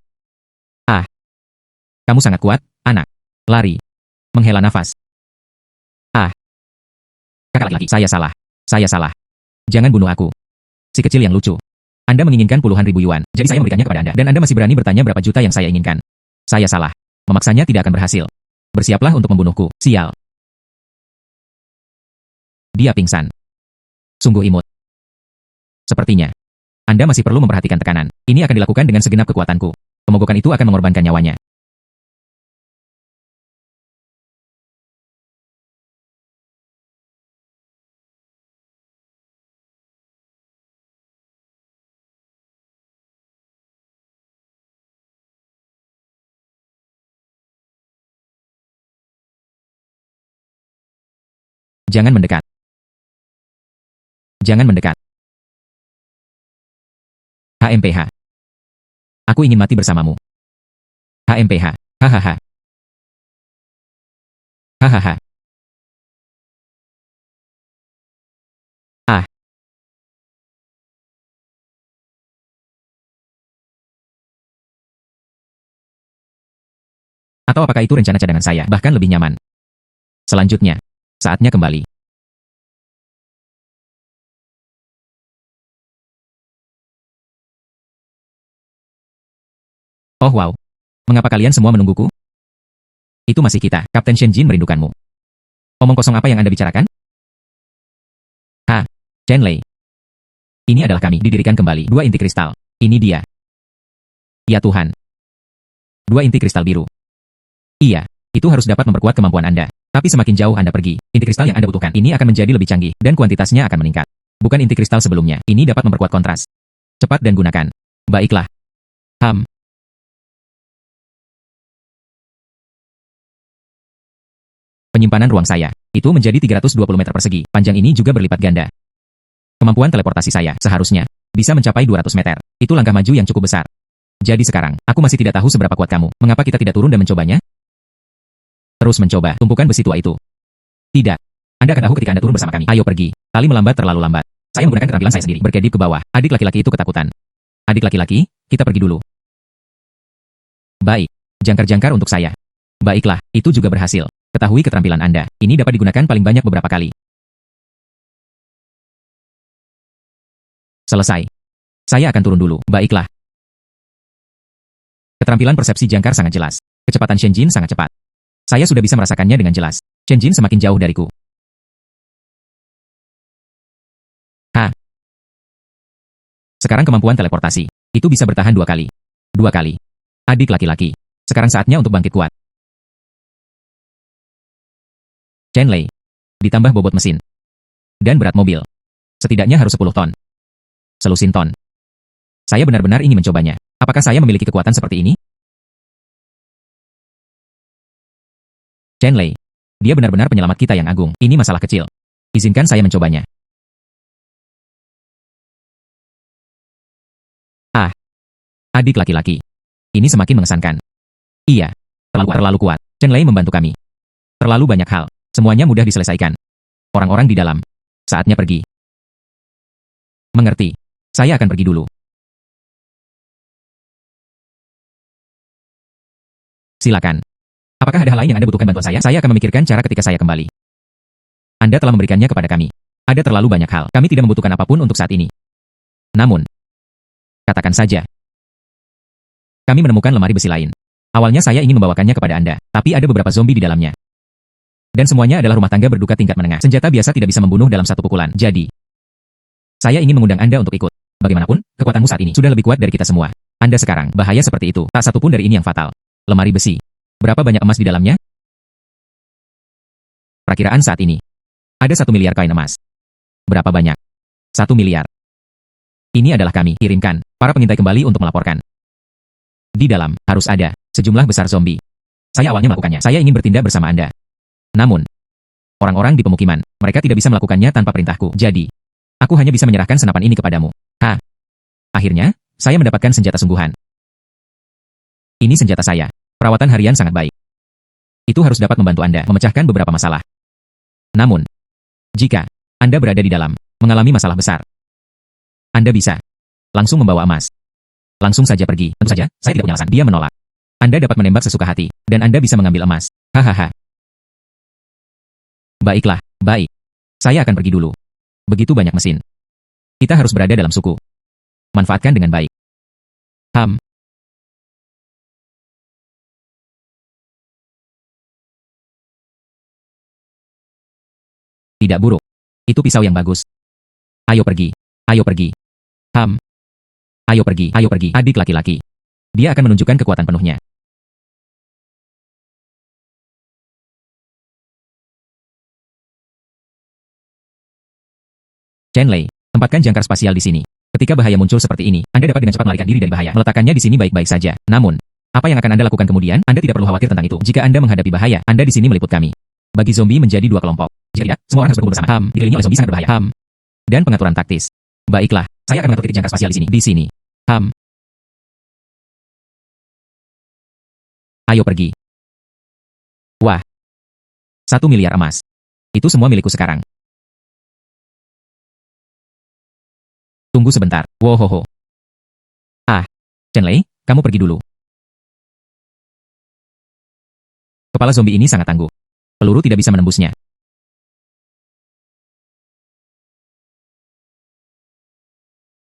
[SPEAKER 1] Kamu sangat kuat, anak. Lari. Menghela nafas. Kakak laki-laki, saya salah. Saya salah. Jangan bunuh aku. Si kecil yang lucu. Anda menginginkan puluhan ribu yuan, jadi saya memberikannya kepada Anda. Dan Anda masih berani bertanya berapa juta yang saya inginkan. Saya salah. Memaksanya tidak akan berhasil. Bersiaplah untuk membunuhku, sial. Dia pingsan. Sungguh imut. Sepertinya. Anda masih perlu memperhatikan tekanan. Ini akan dilakukan dengan segenap kekuatanku. Pemogokan itu akan mengorbankan nyawanya. Jangan mendekat. Jangan mendekat. HMPH. Aku ingin mati bersamamu. HMPH. Hahaha. Hahaha. Atau apakah itu rencana cadangan saya, bahkan lebih nyaman? Selanjutnya, saatnya kembali. Oh wow. Mengapa kalian semua menungguku? Itu masih kita, Kapten Shenjin merindukanmu. Omong kosong apa yang Anda bicarakan? Chen Lei. Ini adalah kami, didirikan kembali, 2 inti kristal. Ini dia. Ya Tuhan. 2 inti kristal biru. Iya, itu harus dapat memperkuat kemampuan Anda. Tapi semakin jauh Anda pergi, inti kristal yang Anda butuhkan ini akan menjadi lebih canggih, dan kuantitasnya akan meningkat. Bukan inti kristal sebelumnya, ini dapat memperkuat kontras. Cepat dan gunakan. Baiklah. Penyimpanan ruang saya. Itu menjadi 320 meter persegi, panjang ini juga berlipat ganda. Kemampuan teleportasi saya, seharusnya, bisa mencapai 200 meter. Itu langkah maju yang cukup besar. Jadi sekarang, aku masih tidak tahu seberapa kuat kamu. Mengapa kita tidak turun dan mencobanya? Terus mencoba, tumpukan besi tua itu. Tidak. Anda akan tahu ketika Anda turun bersama kami. Ayo pergi. Tali melambat terlalu lambat. Saya menggunakan keterampilan saya sendiri, berkedip ke bawah. Adik laki-laki itu ketakutan. Adik laki-laki, kita pergi dulu. Baik. Jangkar-jangkar untuk saya. Baiklah, itu juga berhasil. Ketahui keterampilan Anda. Ini dapat digunakan paling banyak beberapa kali. Selesai. Saya akan turun dulu. Baiklah. Keterampilan persepsi jangkar sangat jelas. Kecepatan Shenjin sangat cepat. Saya sudah bisa merasakannya dengan jelas. Shenjin semakin jauh dariku. Sekarang kemampuan teleportasi. Itu bisa bertahan 2 kali. 2 kali. Adik laki-laki. Sekarang saatnya untuk bangkit kuat. Chen Lei. Ditambah bobot mesin. Dan berat mobil. Setidaknya harus 10 ton. Selusin ton. Saya benar-benar ingin mencobanya. Apakah saya memiliki kekuatan seperti ini? Chen Lei. Dia benar-benar penyelamat kita yang agung. Ini masalah kecil. Izinkan saya mencobanya. Adik laki-laki. Ini semakin mengesankan. Iya. Terlalu kuat. Chen Lei membantu kami. Terlalu banyak hal. Semuanya mudah diselesaikan. Orang-orang di dalam. Saatnya pergi. Mengerti. Saya akan pergi dulu. Silakan. Apakah ada hal lain yang Anda butuhkan bantuan saya? Saya akan memikirkan cara ketika saya kembali. Anda telah memberikannya kepada kami. Ada terlalu banyak hal. Kami tidak membutuhkan apapun untuk saat ini. Namun, katakan saja. Kami menemukan lemari besi lain. Awalnya saya ingin membawakannya kepada Anda, tapi ada beberapa zombie di dalamnya. Dan semuanya adalah rumah tangga berduka tingkat menengah. Senjata biasa tidak bisa membunuh dalam satu pukulan. Jadi, saya ingin mengundang Anda untuk ikut. Bagaimanapun, kekuatanmu saat ini sudah lebih kuat dari kita semua. Anda sekarang, bahaya seperti itu. Tak satu pun dari ini yang fatal. Lemari besi. Berapa banyak emas di dalamnya? Perakiraan saat ini. Ada 1 miliar koin emas. Berapa banyak? 1 miliar. Ini adalah kami. Kirimkan. Para pengintai kembali untuk melaporkan. Di dalam, harus ada sejumlah besar zombie. Saya awalnya melakukannya. Saya ingin bertindak bersama Anda. Namun, orang-orang di pemukiman, mereka tidak bisa melakukannya tanpa perintahku. Jadi, aku hanya bisa menyerahkan senapan ini kepadamu. Akhirnya, saya mendapatkan senjata sungguhan. Ini senjata saya. Perawatan harian sangat baik. Itu harus dapat membantu Anda memecahkan beberapa masalah. Namun, jika Anda berada di dalam, mengalami masalah besar, Anda bisa langsung membawa emas. Langsung saja pergi. Tentu saja, saya tidak punya alasan. Dia menolak. Anda dapat menembak sesuka hati, dan Anda bisa mengambil emas. Hahaha. Baiklah, baik. Saya akan pergi dulu. Begitu banyak mesin. Kita harus berada dalam suku. Manfaatkan dengan baik. Tidak buruk. Itu pisau yang bagus. Ayo pergi. Ayo pergi. Ayo pergi. Ayo pergi. Adik laki-laki. Dia akan menunjukkan kekuatan penuhnya. Chen Lei, tempatkan jangkar spasial di sini. Ketika bahaya muncul seperti ini, Anda dapat dengan cepat melarikan diri dari bahaya. Meletakkannya di sini baik-baik saja. Namun, apa yang akan Anda lakukan kemudian? Anda tidak perlu khawatir tentang itu. Jika Anda menghadapi bahaya, Anda di sini meliput kami. Bagi zombie menjadi 2 kelompok. Jika tidak, semua orang harus berkumpul bersama. Dikelilingi oleh zombie sangat berbahaya. Dan pengaturan taktis. Baiklah, saya akan mengatur titik jangkar spasial di sini. Di sini. Ayo pergi. Wah. 1 miliar emas. Itu semua milikku sekarang. Tunggu sebentar. Wohoho. Chen Lei, kamu pergi dulu. Kepala zombie ini sangat tangguh. Peluru tidak bisa menembusnya.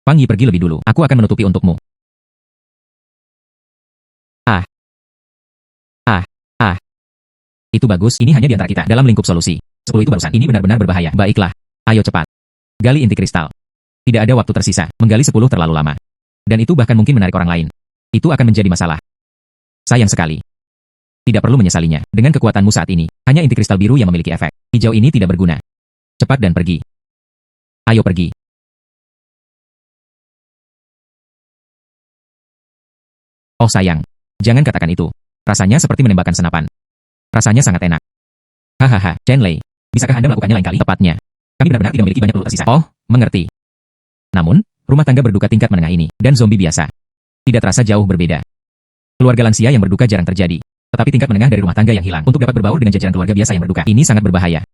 [SPEAKER 1] Fang Yi pergi lebih dulu. Aku akan menutupi untukmu. Itu bagus. Ini hanya di antara kita. Dalam lingkup solusi. 10 itu barusan. Ini benar-benar berbahaya. Baiklah. Ayo cepat. Gali inti kristal. Tidak ada waktu tersisa. Menggali 10 terlalu lama. Dan itu bahkan mungkin menarik orang lain. Itu akan menjadi masalah. Sayang sekali. Tidak perlu menyesalinya. Dengan kekuatanmu saat ini, hanya inti kristal biru yang memiliki efek. Hijau ini tidak berguna. Cepat dan pergi. Ayo pergi. Oh sayang. Jangan katakan itu. Rasanya seperti menembakkan senapan. Rasanya sangat enak. Hahaha, Chen Lei. Bisakah Anda melakukannya lain kali? Tepatnya. Kami benar-benar tidak memiliki banyak peluru tersisa. Oh, mengerti. Namun, rumah tangga berduka tingkat menengah ini, dan zombie biasa. Tidak terasa jauh berbeda. Keluarga lansia yang berduka jarang terjadi. Tetapi tingkat menengah dari rumah tangga yang hilang untuk dapat berbaur dengan jajaran keluarga biasa yang berduka. Ini sangat berbahaya.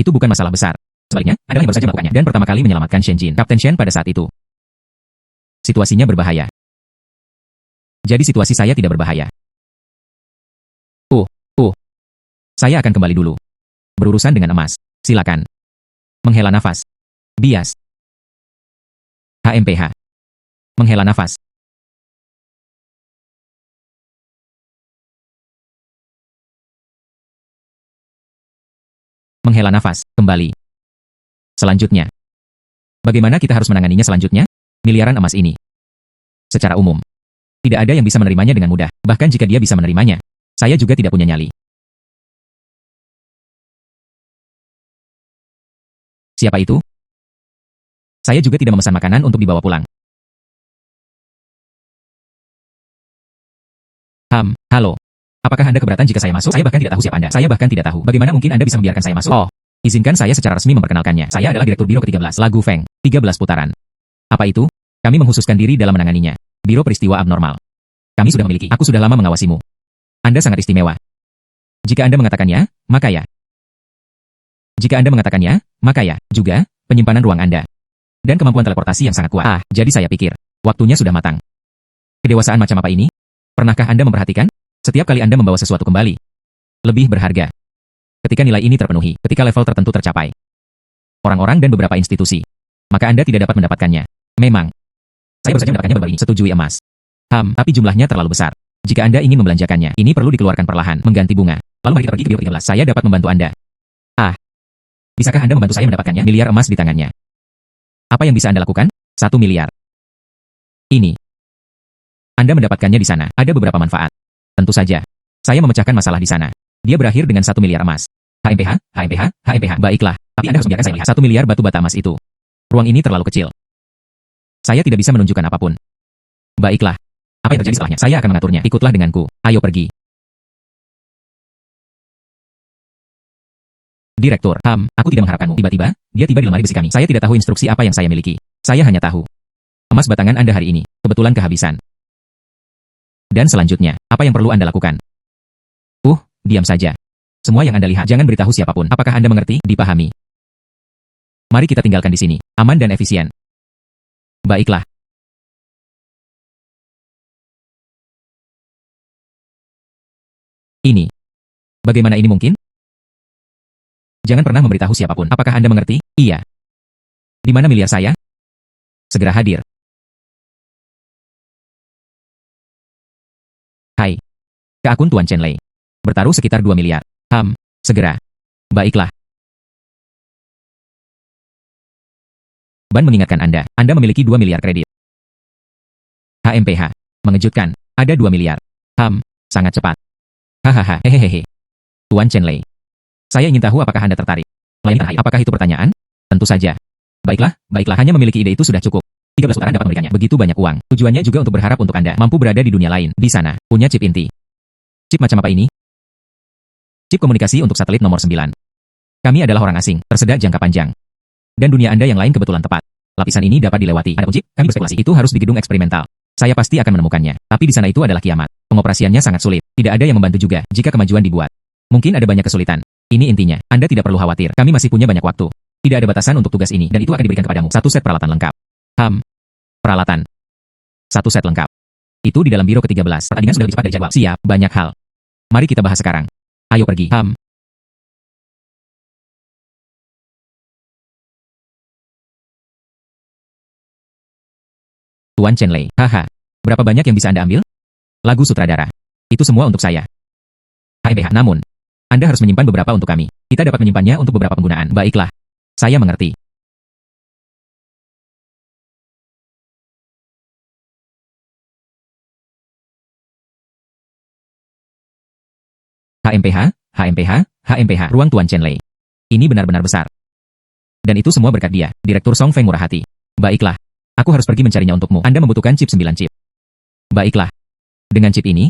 [SPEAKER 1] Itu bukan masalah besar. Sebaliknya, adalah yang baru saja melakukannya dan pertama kali menyelamatkan Shen Jin, Kapten Shen pada saat itu. Situasinya berbahaya. Jadi situasi saya tidak berbahaya. Saya akan kembali dulu. Berurusan dengan emas. Silakan. Menghela nafas. Bias. HMPH. Menghela nafas. Menghela nafas. Kembali. Selanjutnya. Bagaimana kita harus menanganinya selanjutnya? Miliaran emas ini. Secara umum. Tidak ada yang bisa menerimanya dengan mudah. Bahkan jika dia bisa menerimanya. Saya juga tidak punya nyali. Siapa itu? Saya juga tidak memesan makanan untuk dibawa pulang. Halo. Apakah Anda keberatan jika saya masuk? Saya bahkan tidak tahu siapa Anda. Saya bahkan tidak tahu. Bagaimana mungkin Anda bisa membiarkan saya masuk? Oh, izinkan saya secara resmi memperkenalkannya. Saya adalah Direktur Biro ke-13, Lagu Feng. 13 putaran. Apa itu? Kami menghususkan diri dalam menanganinya. Biro Peristiwa Abnormal. Kami sudah memiliki. Aku sudah lama mengawasimu. Anda sangat istimewa. Jika Anda mengatakannya, maka ya. Jika Anda mengatakannya, maka ya. Juga, penyimpanan ruang Anda. Dan kemampuan teleportasi yang sangat kuat. Jadi saya pikir, waktunya sudah matang. Kedewasaan macam apa ini? Pernahkah Anda memperhatikan? Setiap kali Anda membawa sesuatu kembali, lebih berharga. Ketika nilai ini terpenuhi, ketika level tertentu tercapai, orang-orang dan beberapa institusi, maka Anda tidak dapat mendapatkannya. Memang, saya baru saja mendapatkannya baru ini. Setujui emas. Tapi jumlahnya terlalu besar. Jika Anda ingin membelanjakannya, ini perlu dikeluarkan perlahan, mengganti bunga. Lalu mari kita pergi ke Biro 13. Saya dapat membantu Anda. Bisakah Anda membantu saya mendapatkannya? Miliar emas di tangannya. Apa yang bisa Anda lakukan? 1 miliar. Ini. Anda mendapatkannya di sana. Ada beberapa manfaat. Tentu saja. Saya memecahkan masalah di sana. Dia berakhir dengan 1 miliar emas. HMPH. Baiklah. Tapi Anda harus membiarkan saya melihat 1 miliar batu bata emas itu. Ruang ini terlalu kecil. Saya tidak bisa menunjukkan apapun. Baiklah. Apa yang terjadi setelahnya? Saya akan mengaturnya. Ikutlah denganku. Ayo pergi. Direktur, aku tidak mengharapkanmu. Tiba-tiba, dia tiba di lemari besi kami. Saya tidak tahu instruksi apa yang saya miliki. Saya hanya tahu. Emas batangan Anda hari ini, kebetulan kehabisan. Dan selanjutnya, apa yang perlu Anda lakukan? Diam saja. Semua yang Anda lihat, jangan beritahu siapapun. Apakah Anda mengerti? Dipahami. Mari kita tinggalkan di sini. Aman dan efisien. Baiklah. Ini. Bagaimana ini mungkin? Jangan pernah memberitahu siapapun. Apakah Anda mengerti? Iya. Di mana miliar saya? Segera hadir. Hai. Ke akun Tuan Chen Lei. Bertaruh sekitar 2 miliar. Segera. Baiklah. Ban mengingatkan Anda. Anda memiliki 2 miliar kredit. HMPH. Mengejutkan. Ada 2 miliar. Sangat cepat. Hahaha. Hehehe. Tuan Chen Lei. Saya ingin tahu apakah Anda tertarik. Apakah itu pertanyaan? Tentu saja. Baiklah. Hanya memiliki ide itu sudah cukup. 13 putaran dapat memberikannya. Begitu banyak uang. Tujuannya juga untuk berharap untuk Anda mampu berada di dunia lain. Di sana, punya chip inti. Chip macam apa ini? Chip komunikasi untuk satelit nomor 9. Kami adalah orang asing, tersedak jangka panjang. Dan dunia Anda yang lain kebetulan tepat. Lapisan ini dapat dilewati. Ada chip, kami berspekulasi. Itu harus di gedung eksperimental. Saya pasti akan menemukannya. Tapi di sana itu adalah kiamat. Pengoperasiannya sangat sulit. Tidak ada yang membantu juga jika kemajuan dibuat. Mungkin ada banyak kesulitan. Ini intinya, Anda tidak perlu khawatir, kami masih punya banyak waktu. Tidak ada batasan untuk tugas ini, dan itu akan diberikan kepadamu. 1 set peralatan lengkap. Peralatan. 1 set lengkap. Itu di dalam biro ke-13. Pertandingan sudah lebih cepat dari jadwal. Siap, banyak hal. Mari kita bahas sekarang. Ayo pergi. Tuan Chen Lei. Berapa banyak yang bisa Anda ambil? Lagu sutradara. Itu semua untuk saya. HMPH. Namun, Anda harus menyimpan beberapa untuk kami. Kita dapat menyimpannya untuk beberapa penggunaan. Baiklah. Saya mengerti. HMPH. Ruang Tuan Chen Lei. Ini benar-benar besar. Dan itu semua berkat dia, Direktur Song Feng murah hati. Baiklah. Aku harus pergi mencarinya untukmu. Anda membutuhkan chip 9 chip. Baiklah. Dengan chip ini,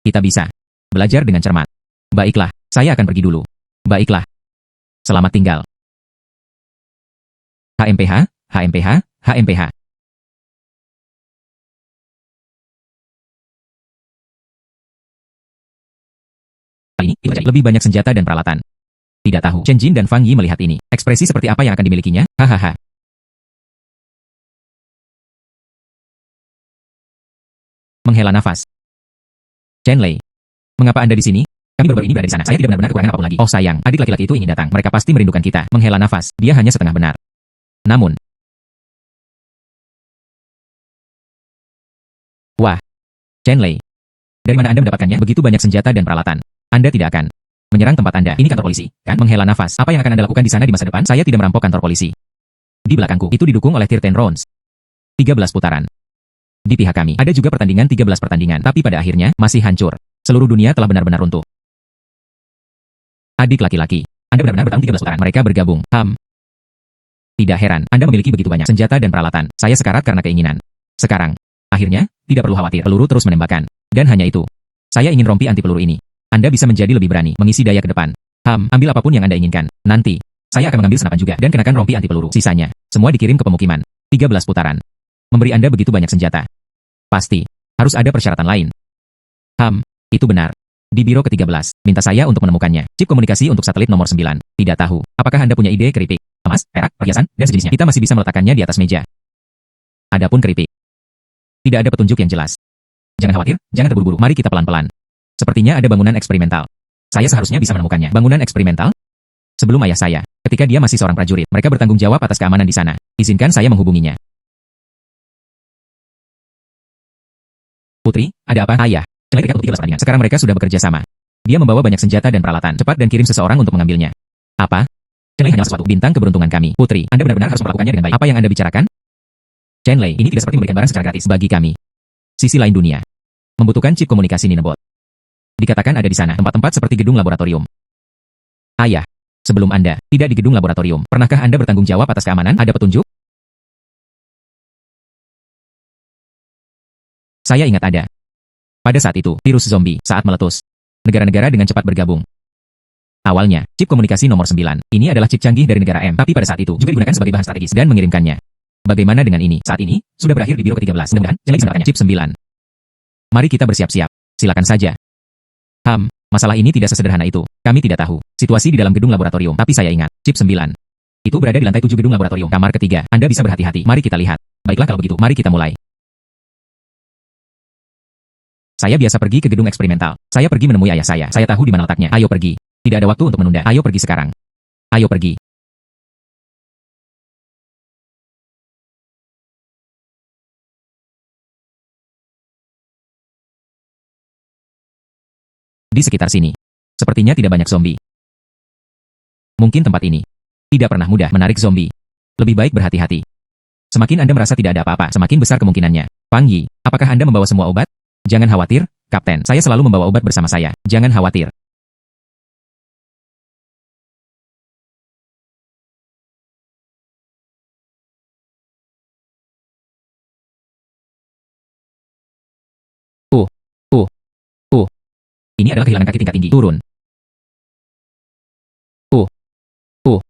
[SPEAKER 1] kita bisa belajar dengan cermat. Baiklah, saya akan pergi dulu. Baiklah. Selamat tinggal. HMPH. Ini lebih banyak senjata dan peralatan. Tidak tahu. Chen Jin dan Fang Yi melihat ini. Ekspresi seperti apa yang akan dimilikinya? Hahaha. Menghela nafas. Chen Lei. Mengapa Anda di sini? Kami baru ini berada di sana. Saya tidak benar-benar kekurangan apapun lagi. Oh sayang, adik laki-laki itu ingin datang. Mereka pasti merindukan kita. Menghela nafas. Dia hanya setengah benar. Namun. Wah. Chen Lei. Dari mana Anda mendapatkannya? Begitu banyak senjata dan peralatan. Anda tidak akan menyerang tempat Anda. Ini kantor polisi, kan? Menghela nafas. Apa yang akan Anda lakukan di sana di masa depan? Saya tidak merampok kantor polisi. Di belakangku, itu didukung oleh 13 rounds. 13 putaran. Di pihak kami, ada juga pertandingan 13 pertandingan. Tapi pada akhirnya, masih hancur. Seluruh dunia telah benar-benar runtuh. Adik laki-laki, Anda benar-benar bertanggung 13 putaran. Mereka bergabung. Tidak heran, Anda memiliki begitu banyak senjata dan peralatan. Saya sekarat karena keinginan. Sekarang, akhirnya, tidak perlu khawatir. Peluru terus menembakkan. Dan hanya itu. Saya ingin rompi anti peluru ini. Anda bisa menjadi lebih berani, mengisi daya ke depan. Ambil apapun yang Anda inginkan. Nanti, saya akan mengambil senapan juga dan kenakan rompi anti peluru. Sisanya, semua dikirim ke pemukiman. 13 putaran. Memberi Anda begitu banyak senjata. Pasti. Harus ada persyaratan lain. Itu benar. Di biro ke-13, minta saya untuk menemukannya. Chip komunikasi untuk satelit nomor 9. Tidak tahu. Apakah Anda punya ide keripik, emas, perak, perhiasan, dan sejenisnya? Kita masih bisa meletakkannya di atas meja. Adapun keripik, tidak ada petunjuk yang jelas. Jangan khawatir, jangan terburu-buru. Mari kita pelan-pelan. Sepertinya ada bangunan eksperimental. Saya seharusnya bisa menemukannya. Bangunan eksperimental? Sebelum ayah saya, ketika dia masih seorang prajurit, mereka bertanggung jawab atas keamanan di sana. Izinkan saya menghubunginya. Putri, ada apa? Ayah. Chen Lei untuk 13 pertandingan. Sekarang mereka sudah bekerja sama. Dia membawa banyak senjata dan peralatan. Cepat dan kirim seseorang untuk mengambilnya. Apa? Chen Lei hanyalah sesuatu bintang keberuntungan kami. Putri, Anda benar-benar harus melakukannya dengan baik. Apa yang Anda bicarakan? Chen Lei, ini tidak seperti memberikan barang secara gratis bagi kami. Sisi lain dunia membutuhkan chip komunikasi Ninebot. Dikatakan ada di sana, tempat-tempat seperti gedung laboratorium. Ayah, sebelum Anda tidak di gedung laboratorium, pernahkah Anda bertanggung jawab atas keamanan? Ada petunjuk? Saya ingat ada. Pada saat itu, virus zombie saat meletus. Negara-negara dengan cepat bergabung. Awalnya, chip komunikasi nomor 9. Ini adalah chip canggih dari negara M, tapi pada saat itu juga digunakan sebagai bahan strategis dan mengirimkannya. Bagaimana dengan ini? Saat ini, sudah berakhir di biro ke-13. Mudah-mudahan, Chen Lei bisa mendapatkannya. Chip 9. Mari kita bersiap-siap. Silakan saja. Masalah ini tidak sesederhana itu. Kami tidak tahu situasi di dalam gedung laboratorium, tapi saya ingat, chip 9. Itu berada di lantai 7 gedung laboratorium, kamar ketiga. Anda bisa berhati-hati. Mari kita lihat. Baiklah kalau begitu, mari kita mulai. Saya biasa pergi ke gedung eksperimental. Saya pergi menemui ayah saya. Saya tahu di mana letaknya. Ayo pergi. Tidak ada waktu untuk menunda. Ayo pergi sekarang. Ayo pergi. Di sekitar sini. Sepertinya tidak banyak zombie. Mungkin tempat ini tidak pernah mudah menarik zombie. Lebih baik berhati-hati. Semakin Anda merasa tidak ada apa-apa, semakin besar kemungkinannya. Pang Yi, apakah Anda membawa semua obat? Jangan khawatir, Kapten. Saya selalu membawa obat bersama saya. Jangan khawatir. Uh, uh, uh. Ini adalah kehilangan kaki tingkat tinggi. Turun. Uh, uh.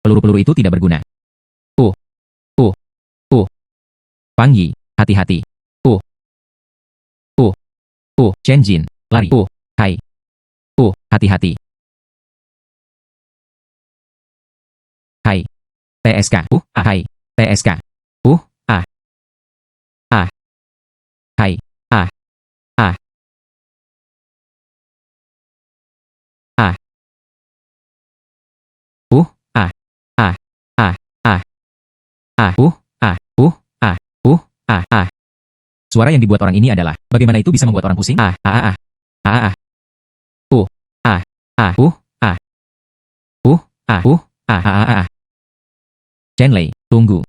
[SPEAKER 1] Peluru-peluru itu tidak berguna. Uh, uh, uh. Pang Yi, hati-hati. Uh, Chen Jin, lari. Hai. Hati-hati. Hai. TSK. Hai. TSK. Ah. Ah. Hai. Ah. Ah. Ah. Ah. Ah. Ah. Ah. Ah. Ah. Ah. Ah. Suara yang dibuat orang ini adalah, bagaimana itu bisa membuat orang pusing? Ah. Ah. Ah. Ah. Ah. Ah. Ah. Ah. Ah. Ah. Ah. Ah. Chen Lei, tunggu.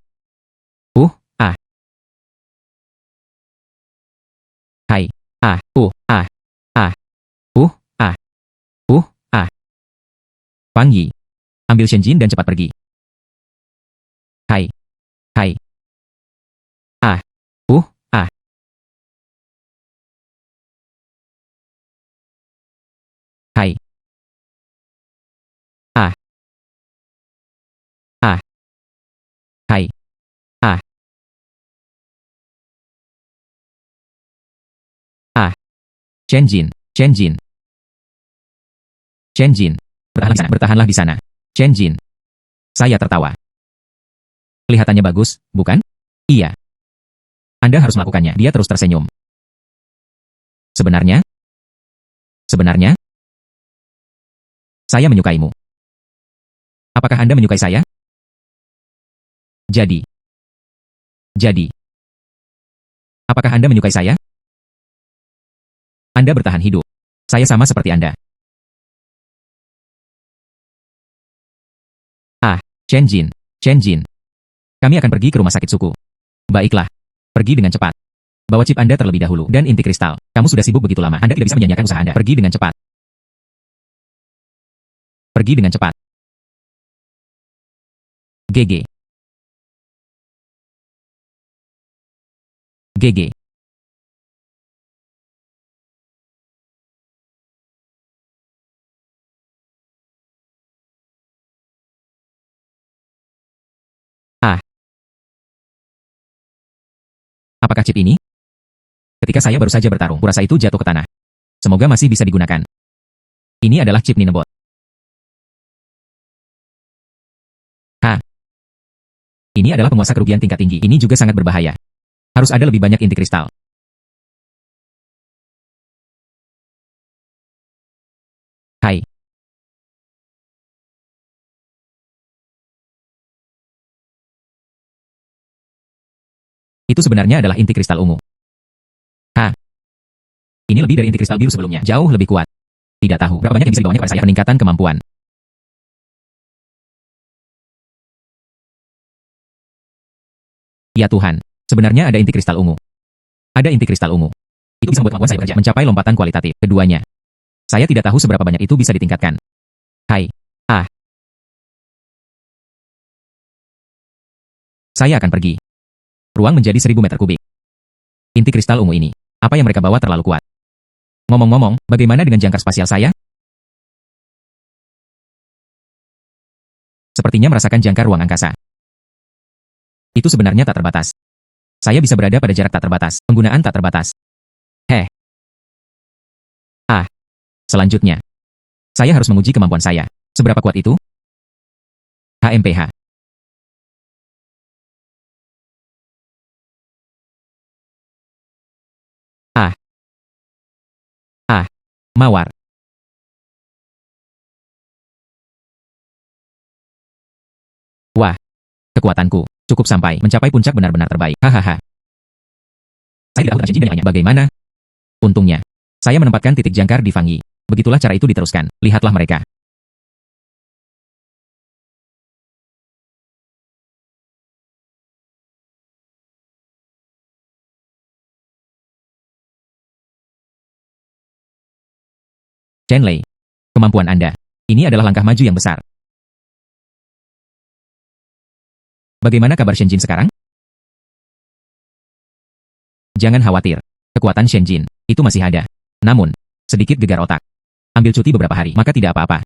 [SPEAKER 1] Ah. Hai. Ah. Ah. Ah. Ah. Ah. Pang Yi, ambil Shen Jin dan cepat pergi. Hai. Hai. Ah. Ah. Hai. Ah. Ah. Hai. Ah. Ah. Chen Jin. Chen Jin. Chen Jin. Bertahanlah di sana. Bertahanlah di sana. Chen Jin. Saya tertawa. Kelihatannya bagus, bukan? Iya. Anda harus melakukannya. Dia terus tersenyum. Sebenarnya? Sebenarnya? Saya menyukaimu. Apakah Anda menyukai saya? Jadi. Apakah Anda menyukai saya? Anda bertahan hidup. Saya sama seperti Anda. Ah, Chen Jin. Chen Jin. Kami akan pergi ke rumah sakit suku. Baiklah. Pergi dengan cepat. Bawa chip Anda terlebih dahulu dan inti kristal. Kamu sudah sibuk begitu lama. Anda tidak bisa menyanyiakan usaha Anda. Pergi dengan cepat. Pergi dengan cepat. GG. GG. Ah. Apakah chip ini? Ketika saya baru saja bertarung, kurasa itu jatuh ke tanah. Semoga masih bisa digunakan. Ini adalah chip Ninebot. Ini adalah penguasa kerugian tingkat tinggi. Ini juga sangat berbahaya. Harus ada lebih banyak inti kristal. Hai. Itu sebenarnya adalah inti kristal ungu. Ini lebih dari inti kristal biru sebelumnya. Jauh lebih kuat. Tidak tahu berapa banyak yang bisa dibawanya kepada saya. Peningkatan kemampuan. Ya Tuhan. Sebenarnya ada inti kristal ungu. Ada inti kristal ungu. Itu bisa membuat kemampuan saya bekerja mencapai lompatan kualitatif. Keduanya. Saya tidak tahu seberapa banyak itu bisa ditingkatkan. Hai. Saya akan pergi. Ruang menjadi 1000 meter kubik. Inti kristal ungu ini. Apa yang mereka bawa terlalu kuat. Ngomong-ngomong, bagaimana dengan jangkar spasial saya? Sepertinya merasakan jangkar ruang angkasa. Itu sebenarnya tak terbatas. Saya bisa berada pada jarak tak terbatas. Penggunaan tak terbatas. Selanjutnya. Saya harus menguji kemampuan saya. Seberapa kuat itu? HMPH. Mawar. Wah. Kekuatanku. Cukup sampai mencapai puncak benar-benar terbaik. Hahaha. Saya tidak tahu tentang Shinji dan yang lainnya. Bagaimana? Untungnya. Saya menempatkan titik jangkar di Fangyi. Begitulah cara itu diteruskan. Lihatlah mereka. Chen Lei. Kemampuan Anda. Ini adalah langkah maju yang besar. Bagaimana kabar Shenjin sekarang? Jangan khawatir. Kekuatan Shenjin itu masih ada. Namun, sedikit gegar otak. Ambil cuti beberapa hari, maka tidak apa-apa.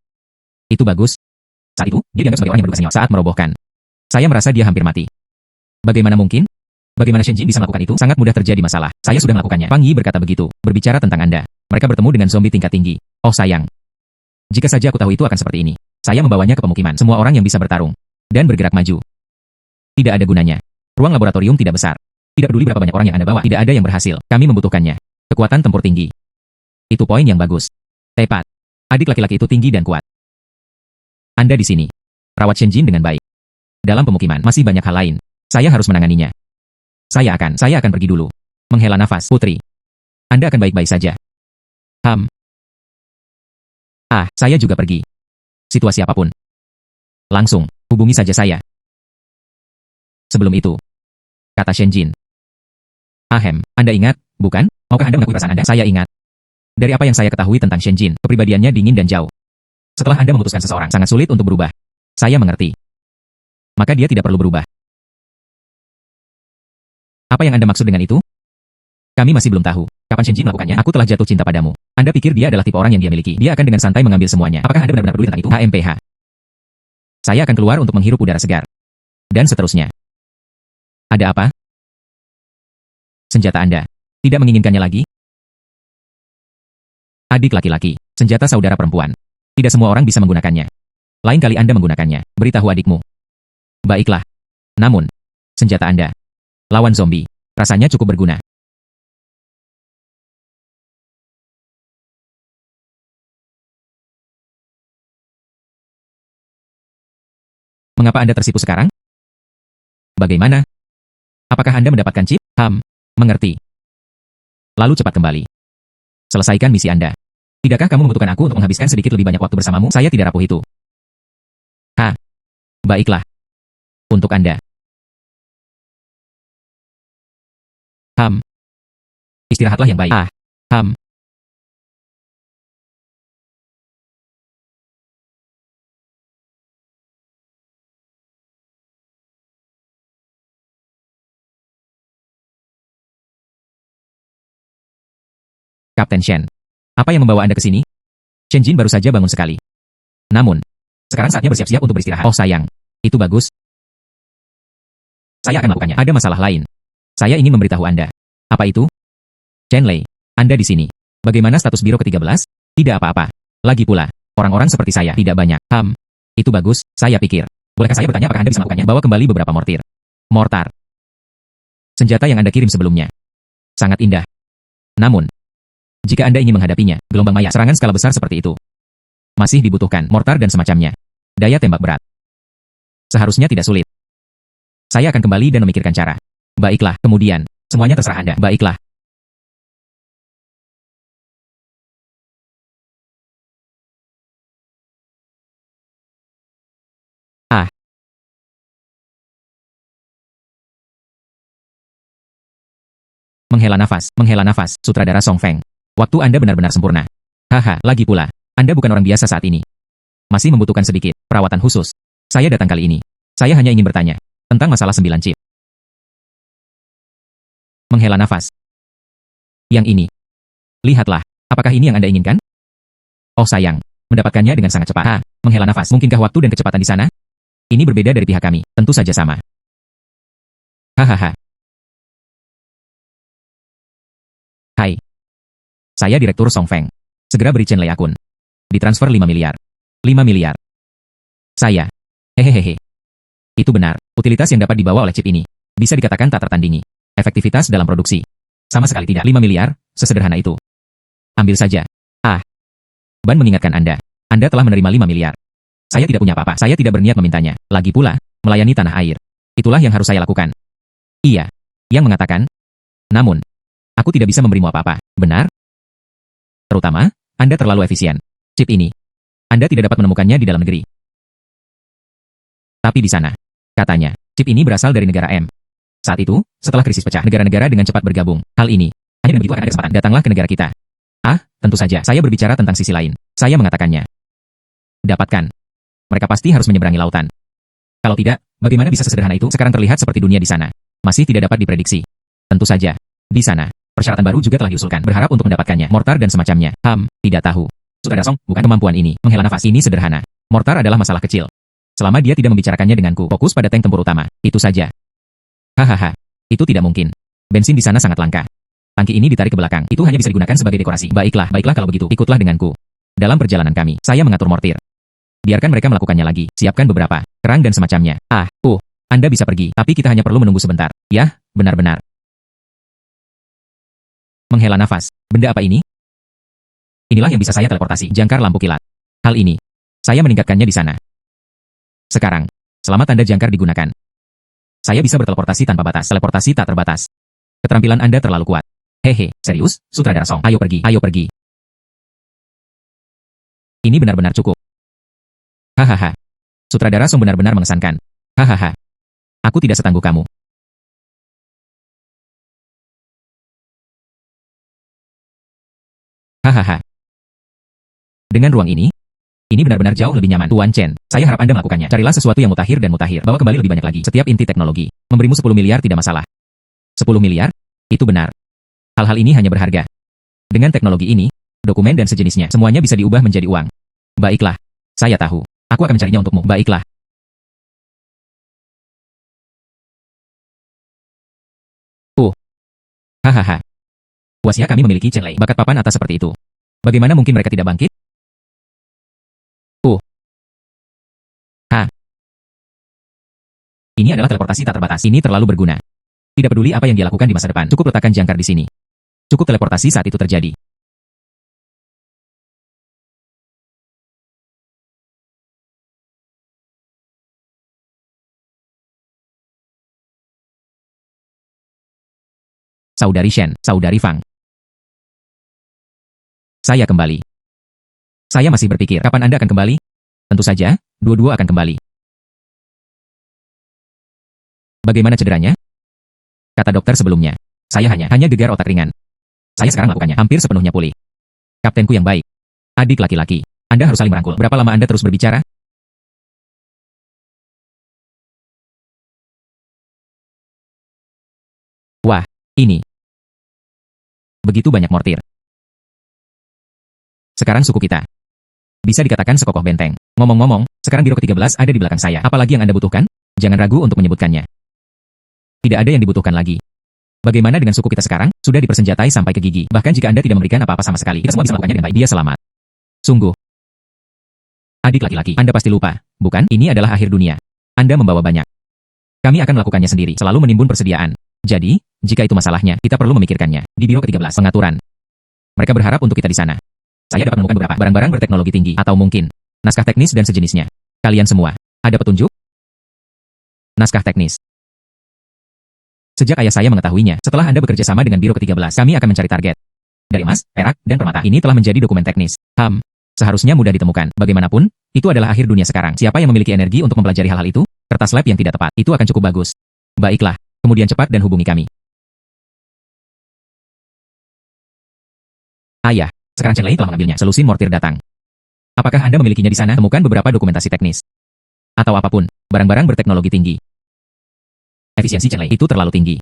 [SPEAKER 1] Itu bagus. Saat itu, dia dianggap sebagai orang yang berubah senior saat merobohkan. Saya merasa dia hampir mati. Bagaimana mungkin? Bagaimana Shenjin bisa melakukan itu? Sangat mudah terjadi masalah. Saya sudah melakukannya. Fang Yi berkata begitu. Berbicara tentang Anda. Mereka bertemu dengan zombie tingkat tinggi. Oh sayang. Jika saja aku tahu itu akan seperti ini. Saya membawanya ke pemukiman. Semua orang yang bisa bertarung. Dan bergerak maju. Tidak ada gunanya. Ruang laboratorium tidak besar. Tidak peduli berapa banyak orang yang Anda bawa. Tidak ada yang berhasil. Kami membutuhkannya. Kekuatan tempur tinggi. Itu poin yang bagus. Tepat. Adik laki-laki itu tinggi dan kuat. Anda di sini. Rawat Shenjin dengan baik. Dalam pemukiman masih banyak hal lain. Saya harus menanganinya. Saya akan pergi dulu. Menghela nafas, Putri. Anda akan baik-baik saja. Saya juga pergi. Situasi apapun. Langsung, hubungi saja saya. Sebelum itu, kata Shenjin. Anda ingat, bukan? Maukah Anda mengakui perasaan Anda? Saya ingat. Dari apa yang saya ketahui tentang Shenjin, kepribadiannya dingin dan jauh. Setelah Anda memutuskan seseorang, sangat sulit untuk berubah. Saya mengerti. Maka dia tidak perlu berubah. Apa yang Anda maksud dengan itu? Kami masih belum tahu. Kapan Shenjin melakukannya? Aku telah jatuh cinta padamu. Anda pikir dia adalah tipe orang yang dia miliki. Dia akan dengan santai mengambil semuanya. Apakah Anda benar-benar peduli tentang itu? HMPH. Saya akan keluar untuk menghirup udara segar. Dan seterusnya. Ada apa? Senjata Anda. Tidak menginginkannya lagi? Adik laki-laki. Senjata saudara perempuan. Tidak semua orang bisa menggunakannya. Lain kali Anda menggunakannya. Beritahu adikmu. Baiklah. Namun, senjata Anda. Lawan zombie. Rasanya cukup berguna. Mengapa Anda tersipu sekarang? Bagaimana? Apakah Anda mendapatkan chip? Mengerti. Lalu cepat kembali. Selesaikan misi Anda. Tidakkah kamu membutuhkan aku untuk menghabiskan sedikit lebih banyak waktu bersamamu? Saya tidak rapuh itu. Baiklah. Untuk Anda. Istirahatlah yang baik. Kapten Shen. Apa yang membawa Anda ke sini? Shenjin baru saja bangun sekali. Namun, sekarang saatnya bersiap-siap untuk beristirahat. Oh sayang. Itu bagus. Saya akan melakukannya. Ada masalah lain. Saya ingin memberitahu Anda. Apa itu? Chen Lei, Anda di sini. Bagaimana status biro ke-13? Tidak apa-apa. Lagi pula, orang-orang seperti saya tidak banyak. Itu bagus, saya pikir. Bolehkah saya bertanya apakah Anda bisa melakukannya? Bawa kembali beberapa mortir. Mortar. Senjata yang Anda kirim sebelumnya. Sangat indah. Namun, jika Anda ingin menghadapinya, gelombang maya, serangan skala besar seperti itu, masih dibutuhkan mortar dan semacamnya. Daya tembak berat. Seharusnya tidak sulit. Saya akan kembali dan memikirkan cara. Baiklah, kemudian, semuanya terserah Anda. Baiklah. Menghela nafas, sutradara Song Feng. Waktu Anda benar-benar sempurna. Haha, lagi pula, Anda bukan orang biasa saat ini. Masih membutuhkan sedikit perawatan khusus. Saya datang kali ini. Saya hanya ingin bertanya tentang masalah 9 chip. Menghela nafas. Yang ini. Lihatlah, apakah ini yang Anda inginkan? Oh sayang, mendapatkannya dengan sangat cepat. Menghela nafas. Mungkinkah waktu dan kecepatan di sana? Ini berbeda dari pihak kami, tentu saja sama. Hahaha. Hai. Saya Direktur Song Feng. Segera beri Chen Lei akun. Ditransfer 5 miliar. 5 miliar. Saya. Hehehe. Itu benar. Utilitas yang dapat dibawa oleh chip ini bisa dikatakan tak tertandingi. Efektivitas dalam produksi. Sama sekali tidak. 5 miliar, sesederhana itu. Ambil saja. Ban mengingatkan Anda. Anda telah menerima 5 miliar. Saya tidak punya apa-apa. Saya tidak berniat memintanya. Lagi pula, melayani tanah air. Itulah yang harus saya lakukan. Iya. Yang mengatakan. Namun, aku tidak bisa memberimu apa-apa. Benar? Terutama, Anda terlalu efisien. Chip ini. Anda tidak dapat menemukannya di dalam negeri. Tapi di sana. Katanya, chip ini berasal dari negara M. Saat itu, setelah krisis pecah, negara-negara dengan cepat bergabung. Hal ini, hanya dengan begitu akan ada kesempatan. Datanglah ke negara kita. Tentu saja. Saya berbicara tentang sisi lain. Saya mengatakannya. Dapatkan. Mereka pasti harus menyeberangi lautan. Kalau tidak, bagaimana bisa sesederhana itu sekarang terlihat seperti dunia di sana? Masih tidak dapat diprediksi. Tentu saja. Di sana, persyaratan baru juga telah diusulkan. Berharap untuk mendapatkannya. Mortar dan semacamnya. Tidak tahu. Sutradara Song, bukan kemampuan ini. Menghela nafas ini sederhana. Mortar adalah masalah kecil. Selama dia tidak membicarakannya denganku, fokus pada tank tempur utama. Itu saja. Hahaha. Itu tidak mungkin. Bensin di sana sangat langka. Tangki ini ditarik ke belakang. Itu hanya bisa digunakan sebagai dekorasi. Baiklah kalau begitu. Ikutlah denganku. Dalam perjalanan kami, saya mengatur mortir. Biarkan mereka melakukannya lagi. Siapkan beberapa kerang dan semacamnya. Anda bisa pergi, tapi kita hanya perlu menunggu sebentar. Yah, benar-benar. Menghela nafas. Benda apa ini? Inilah yang bisa saya teleportasi. Jangkar lampu kilat. Hal ini, saya meningkatkannya di sana. Sekarang, selama tanda jangkar digunakan, saya bisa berteleportasi tanpa batas. Teleportasi tak terbatas. Keterampilan Anda terlalu kuat. Hehe, serius? Sutradara Song, ayo pergi. Ini benar-benar cukup. Hahaha. Sutradara Song benar-benar mengesankan. Hahaha. Aku tidak setangguh kamu. Hahaha. Dengan ruang ini benar-benar jauh lebih nyaman. Tuan Chen, saya harap Anda melakukannya. Carilah sesuatu yang mutakhir dan mutakhir. Bawa kembali lebih banyak lagi. Setiap inti teknologi. Memberimu 10 miliar tidak masalah. 10 miliar? Itu benar. Hal-hal ini hanya berharga. Dengan teknologi ini, dokumen dan sejenisnya, semuanya bisa diubah menjadi uang. Baiklah. Saya tahu. Aku akan mencarinya untukmu. Baiklah. Hahaha. Puasnya kami memiliki Chen Lei. Bakat papan atas seperti itu. Bagaimana mungkin mereka tidak bangkit? Ini adalah teleportasi tak terbatas. Ini terlalu berguna. Tidak peduli apa yang dia lakukan di masa depan. Cukup letakkan jangkar di sini. Cukup teleportasi saat itu terjadi. Saudari Shen, Saudari Fang. Saya kembali. Saya masih berpikir, kapan Anda akan kembali? Tentu saja, dua-dua akan kembali. Bagaimana cederanya? Kata dokter sebelumnya. Saya hanya gegar otak ringan. Saya sekarang lakukannya, hampir sepenuhnya pulih. Kaptenku yang baik. Adik laki-laki. Anda harus saling merangkul. Berapa lama Anda terus berbicara? Wah, ini. Begitu banyak mortir. Sekarang suku kita bisa dikatakan sekokoh benteng. Ngomong-ngomong, sekarang biro ke-13 ada di belakang saya. Apalagi yang Anda butuhkan? Jangan ragu untuk menyebutkannya. Tidak ada yang dibutuhkan lagi. Bagaimana dengan suku kita sekarang? Sudah dipersenjatai sampai ke gigi. Bahkan jika Anda tidak memberikan apa-apa sama sekali, kita semua bisa melakukannya dengan baik. Dia selamat. Sungguh. Adik laki-laki, Anda pasti lupa. Bukan, ini adalah akhir dunia. Anda membawa banyak. Kami akan melakukannya sendiri, selalu menimbun persediaan. Jadi, jika itu masalahnya, kita perlu memikirkannya. Di Biro ke-13, pengaturan. Mereka berharap untuk kita di sana. Saya dapat menemukan beberapa barang-barang berteknologi tinggi, atau mungkin naskah teknis dan sejenisnya. Kalian semua, ada petunjuk? Naskah teknis. Sejak ayah saya mengetahuinya, setelah Anda bekerja sama dengan Biro ke-13, kami akan mencari target. Dari emas, perak, dan permata. Ini telah menjadi dokumen teknis. Seharusnya mudah ditemukan. Bagaimanapun, itu adalah akhir dunia sekarang. Siapa yang memiliki energi untuk mempelajari hal-hal itu? Kertas lab yang tidak tepat. Itu akan cukup bagus. Baiklah, kemudian cepat dan hubungi kami. Ayah, sekarang Chen Lei telah mengambilnya. Selusin mortir datang. Apakah Anda memilikinya di sana? Temukan beberapa dokumentasi teknis. Atau apapun, barang-barang berteknologi tinggi. Efisiensi Chen Lei itu terlalu tinggi.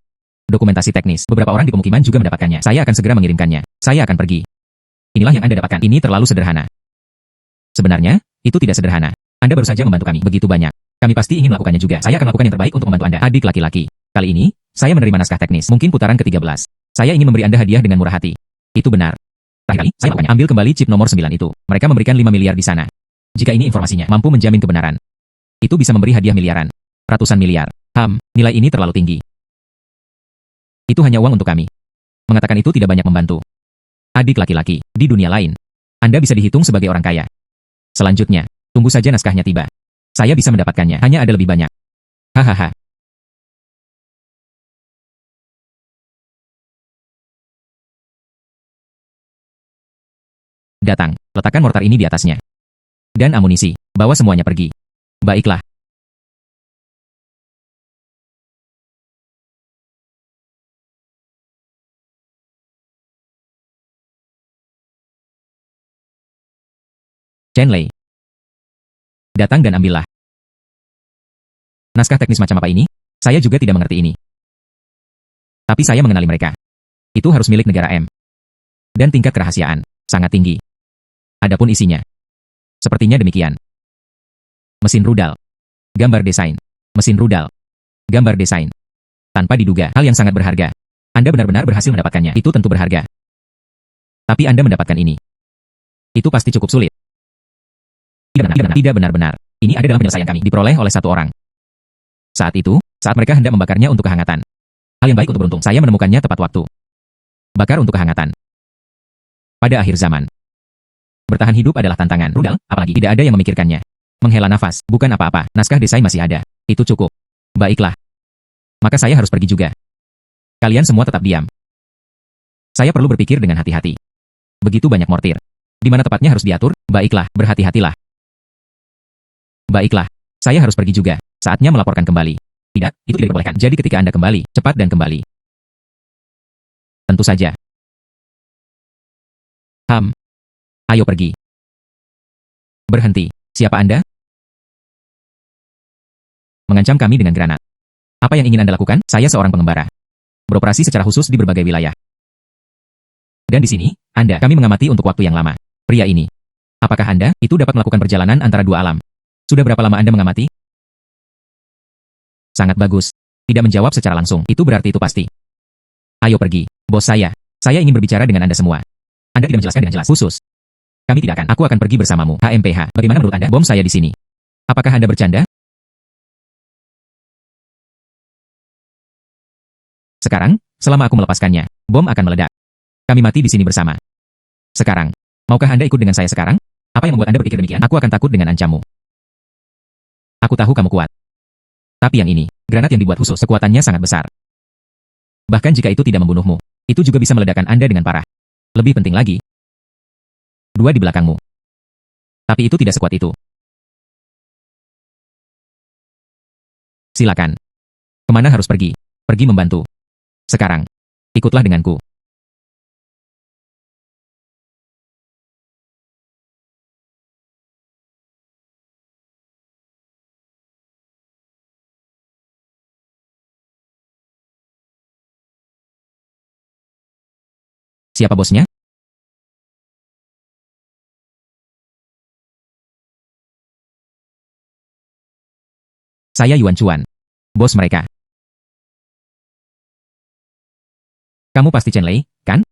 [SPEAKER 1] Dokumentasi teknis, beberapa orang di pemukiman juga mendapatkannya. Saya akan segera mengirimkannya. Saya akan pergi. Inilah yang Anda dapatkan. Ini terlalu sederhana. Sebenarnya, itu tidak sederhana. Anda baru saja membantu kami begitu banyak. Kami pasti ingin melakukannya juga. Saya akan lakukan yang terbaik untuk membantu Anda. Adik laki-laki. Kali ini, saya menerima naskah teknis. Mungkin putaran ke-13. Saya ingin memberi Anda hadiah dengan murah hati. Itu benar. Terakhir kali, saya melakukannya. Ambil kembali chip nomor 9 itu. Mereka memberikan 5 miliar di sana. Jika ini informasinya mampu menjamin kebenaran, itu bisa memberi hadiah miliaran. Ratusan miliar. Nilai ini terlalu tinggi. Itu hanya uang untuk kami. Mengatakan itu tidak banyak membantu. Adik laki-laki, di dunia lain, Anda bisa dihitung sebagai orang kaya. Selanjutnya, tunggu saja naskahnya tiba. Saya bisa mendapatkannya, hanya ada lebih banyak. Hahaha. Datang, letakkan mortar ini di atasnya. Dan amunisi, bawa semuanya pergi. Baiklah. Chen Lei. Datang dan ambillah. Naskah teknis macam apa ini? Saya juga tidak mengerti ini. Tapi saya mengenali mereka. Itu harus milik negara M. Dan tingkat kerahasiaan sangat tinggi. Adapun isinya, sepertinya demikian. Mesin rudal. Gambar desain. Mesin rudal. Gambar desain. Tanpa diduga, hal yang sangat berharga. Anda benar-benar berhasil mendapatkannya. Itu tentu berharga. Tapi Anda mendapatkan ini. Itu pasti cukup sulit. Tidak benar-benar. Ini ada dalam penyelesaian kami, diperoleh oleh satu orang. Saat itu, saat mereka hendak membakarnya untuk kehangatan. Hal yang baik untuk beruntung, saya menemukannya tepat waktu. Bakar untuk kehangatan. Pada akhir zaman. Bertahan hidup adalah tantangan. Rudal, apalagi tidak ada yang memikirkannya. Menghela nafas, bukan apa-apa. Naskah desain masih ada. Itu cukup. Baiklah. Maka saya harus pergi juga. Kalian semua tetap diam. Saya perlu berpikir dengan hati-hati. Begitu banyak mortir. Di mana tepatnya harus diatur? Baiklah, berhati-hatilah. Baiklah, saya harus pergi juga. Saatnya melaporkan kembali. Tidak, itu tidak diperbolehkan. Jadi ketika Anda kembali, cepat dan kembali. Tentu saja. Ayo pergi. Berhenti. Siapa Anda? Mengancam kami dengan granat. Apa yang ingin Anda lakukan? Saya seorang pengembara. Beroperasi secara khusus di berbagai wilayah. Dan di sini, kami mengamati untuk waktu yang lama. Pria ini. Apakah Anda, itu dapat melakukan perjalanan antara dua alam? Sudah berapa lama Anda mengamati? Sangat bagus. Tidak menjawab secara langsung, itu berarti itu pasti. Ayo pergi, bos saya. Saya ingin berbicara dengan Anda semua. Anda tidak menjelaskan dengan jelas. Khusus. Kami tidak akan. Aku akan pergi bersamamu. HMPH. Bagaimana menurut Anda? Bom saya di sini. Apakah Anda bercanda? Sekarang, selama aku melepaskannya, bom akan meledak. Kami mati di sini bersama. Sekarang, maukah Anda ikut dengan saya sekarang? Apa yang membuat Anda berpikir demikian? Aku akan takut dengan ancamu. Aku tahu kamu kuat. Tapi yang ini, granat yang dibuat khusus, kekuatannya sangat besar. Bahkan jika itu tidak membunuhmu, itu juga bisa meledakkan Anda dengan parah. Lebih penting lagi, dua di belakangmu. Tapi itu tidak sekuat itu. Silakan. Kemana harus pergi? Pergi membantu. Sekarang, ikutlah denganku. Siapa bosnya? Saya Yuan Chuan. Bos mereka. Kamu pasti Chen Lei, kan?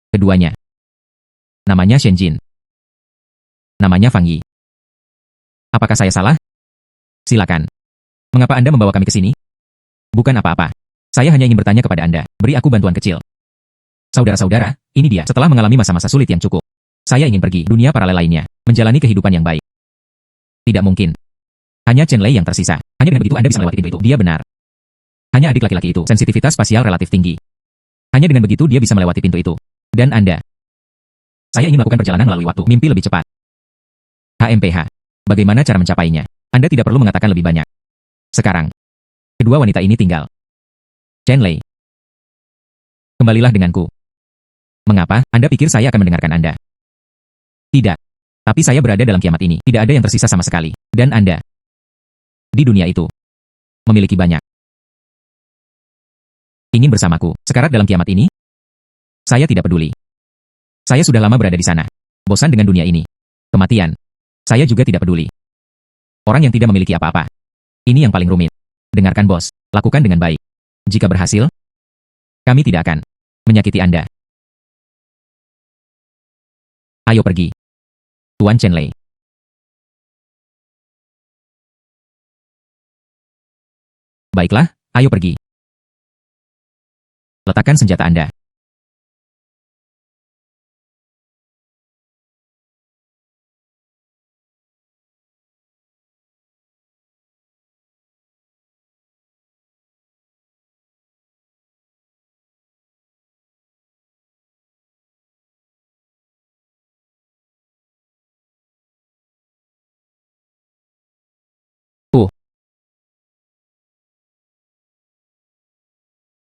[SPEAKER 1] Keduanya. Namanya Shen Jin. Namanya Fang Yi. Apakah saya salah? Silakan. Mengapa Anda membawa kami ke sini? Bukan apa-apa. Saya hanya ingin bertanya kepada Anda. Beri aku bantuan kecil. Saudara-saudara, ini dia. Setelah mengalami masa-masa sulit yang cukup, saya ingin pergi dunia paralel lainnya, menjalani kehidupan yang baik. Tidak mungkin. Hanya Chen Lei yang tersisa. Hanya dengan begitu Anda bisa melewati pintu itu. Dia benar. Hanya adik laki-laki itu, sensitivitas spasial relatif tinggi. Hanya dengan begitu dia bisa melewati pintu itu. Dan Anda. Saya ingin melakukan perjalanan melalui waktu, mimpi lebih cepat. HMPH. Bagaimana cara mencapainya? Anda tidak perlu mengatakan lebih banyak. Sekarang, kedua wanita ini tinggal. Chen Lei. Kembalilah denganku. Mengapa? Anda pikir saya akan mendengarkan Anda? Tidak. Tapi saya berada dalam kiamat ini. Tidak ada yang tersisa sama sekali. Dan Anda. Di dunia itu. Memiliki banyak. Ingin bersamaku. Sekarat dalam kiamat ini? Saya tidak peduli. Saya sudah lama berada di sana. Bosan dengan dunia ini. Kematian. Saya juga tidak peduli. Orang yang tidak memiliki apa-apa. Ini yang paling rumit. Dengarkan bos. Lakukan dengan baik. Jika berhasil, kami tidak akan menyakiti Anda. Ayo pergi. Tuan Chen Lei. Baiklah, ayo pergi. Letakkan senjata Anda.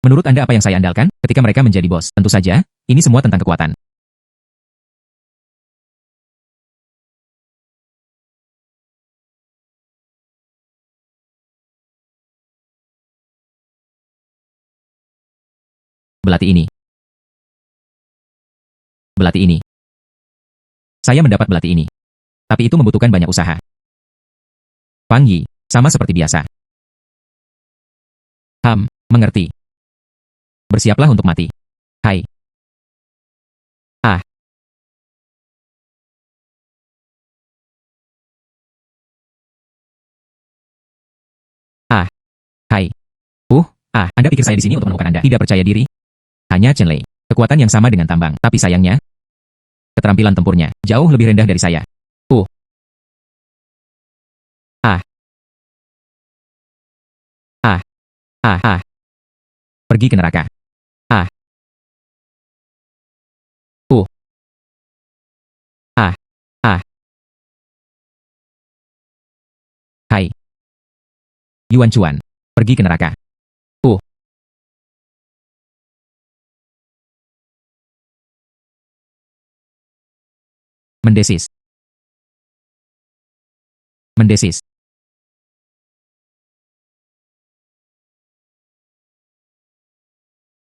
[SPEAKER 1] Menurut Anda apa yang saya andalkan ketika mereka menjadi bos? Tentu saja, ini semua tentang kekuatan. Belati ini. Belati ini. Saya mendapat belati ini. Tapi itu membutuhkan banyak usaha. Fang Yi, sama seperti biasa. Mengerti. Bersiaplah untuk mati. Hai. Ah. Ah. Hai. Anda pikir saya di sini untuk menemukan Anda? Tidak percaya diri? Hanya Chen Lei. Kekuatan yang sama dengan tambang. Tapi sayangnya, keterampilan tempurnya jauh lebih rendah dari saya. Ah. Ah. Ah. Pergi ke neraka. Ah. Ah. Ah. Hai. Yuan Chuan. Pergi ke neraka. Mendesis. Mendesis.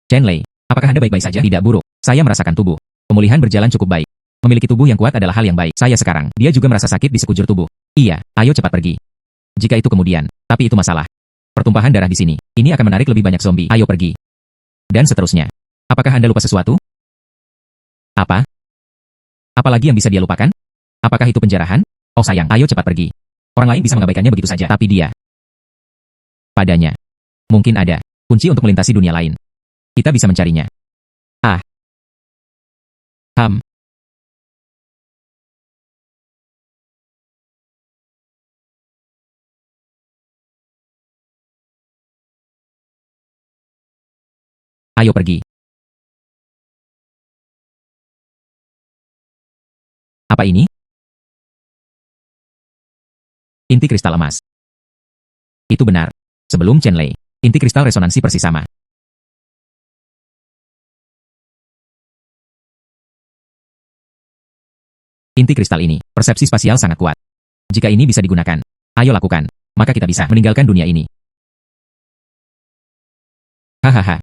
[SPEAKER 1] Chen Lei, apakah Anda baik-baik saja? Tidak buruk. Saya merasakan tubuh. Pemulihan berjalan cukup baik. Memiliki tubuh yang kuat adalah hal yang baik. Saya sekarang, dia juga merasa sakit di sekujur tubuh. Iya, ayo cepat pergi. Jika itu kemudian, tapi itu masalah. Pertumpahan darah di sini. Ini akan menarik lebih banyak zombie. Ayo pergi. Dan seterusnya. Apakah Anda lupa sesuatu? Apa? Apalagi yang bisa dia lupakan? Apakah itu penjarahan? Oh sayang, ayo cepat pergi. Orang lain bisa mengabaikannya begitu saja, tapi dia. Padanya. Mungkin ada kunci untuk melintasi dunia lain. Kita bisa mencarinya. Ah. Ayo pergi. Apa ini? Inti kristal emas. Itu benar. Sebelum Chen Lei, inti kristal resonansi persis sama. Inti kristal ini, persepsi spasial sangat kuat. Jika ini bisa digunakan, ayo lakukan. Maka kita bisa meninggalkan dunia ini. Hahaha.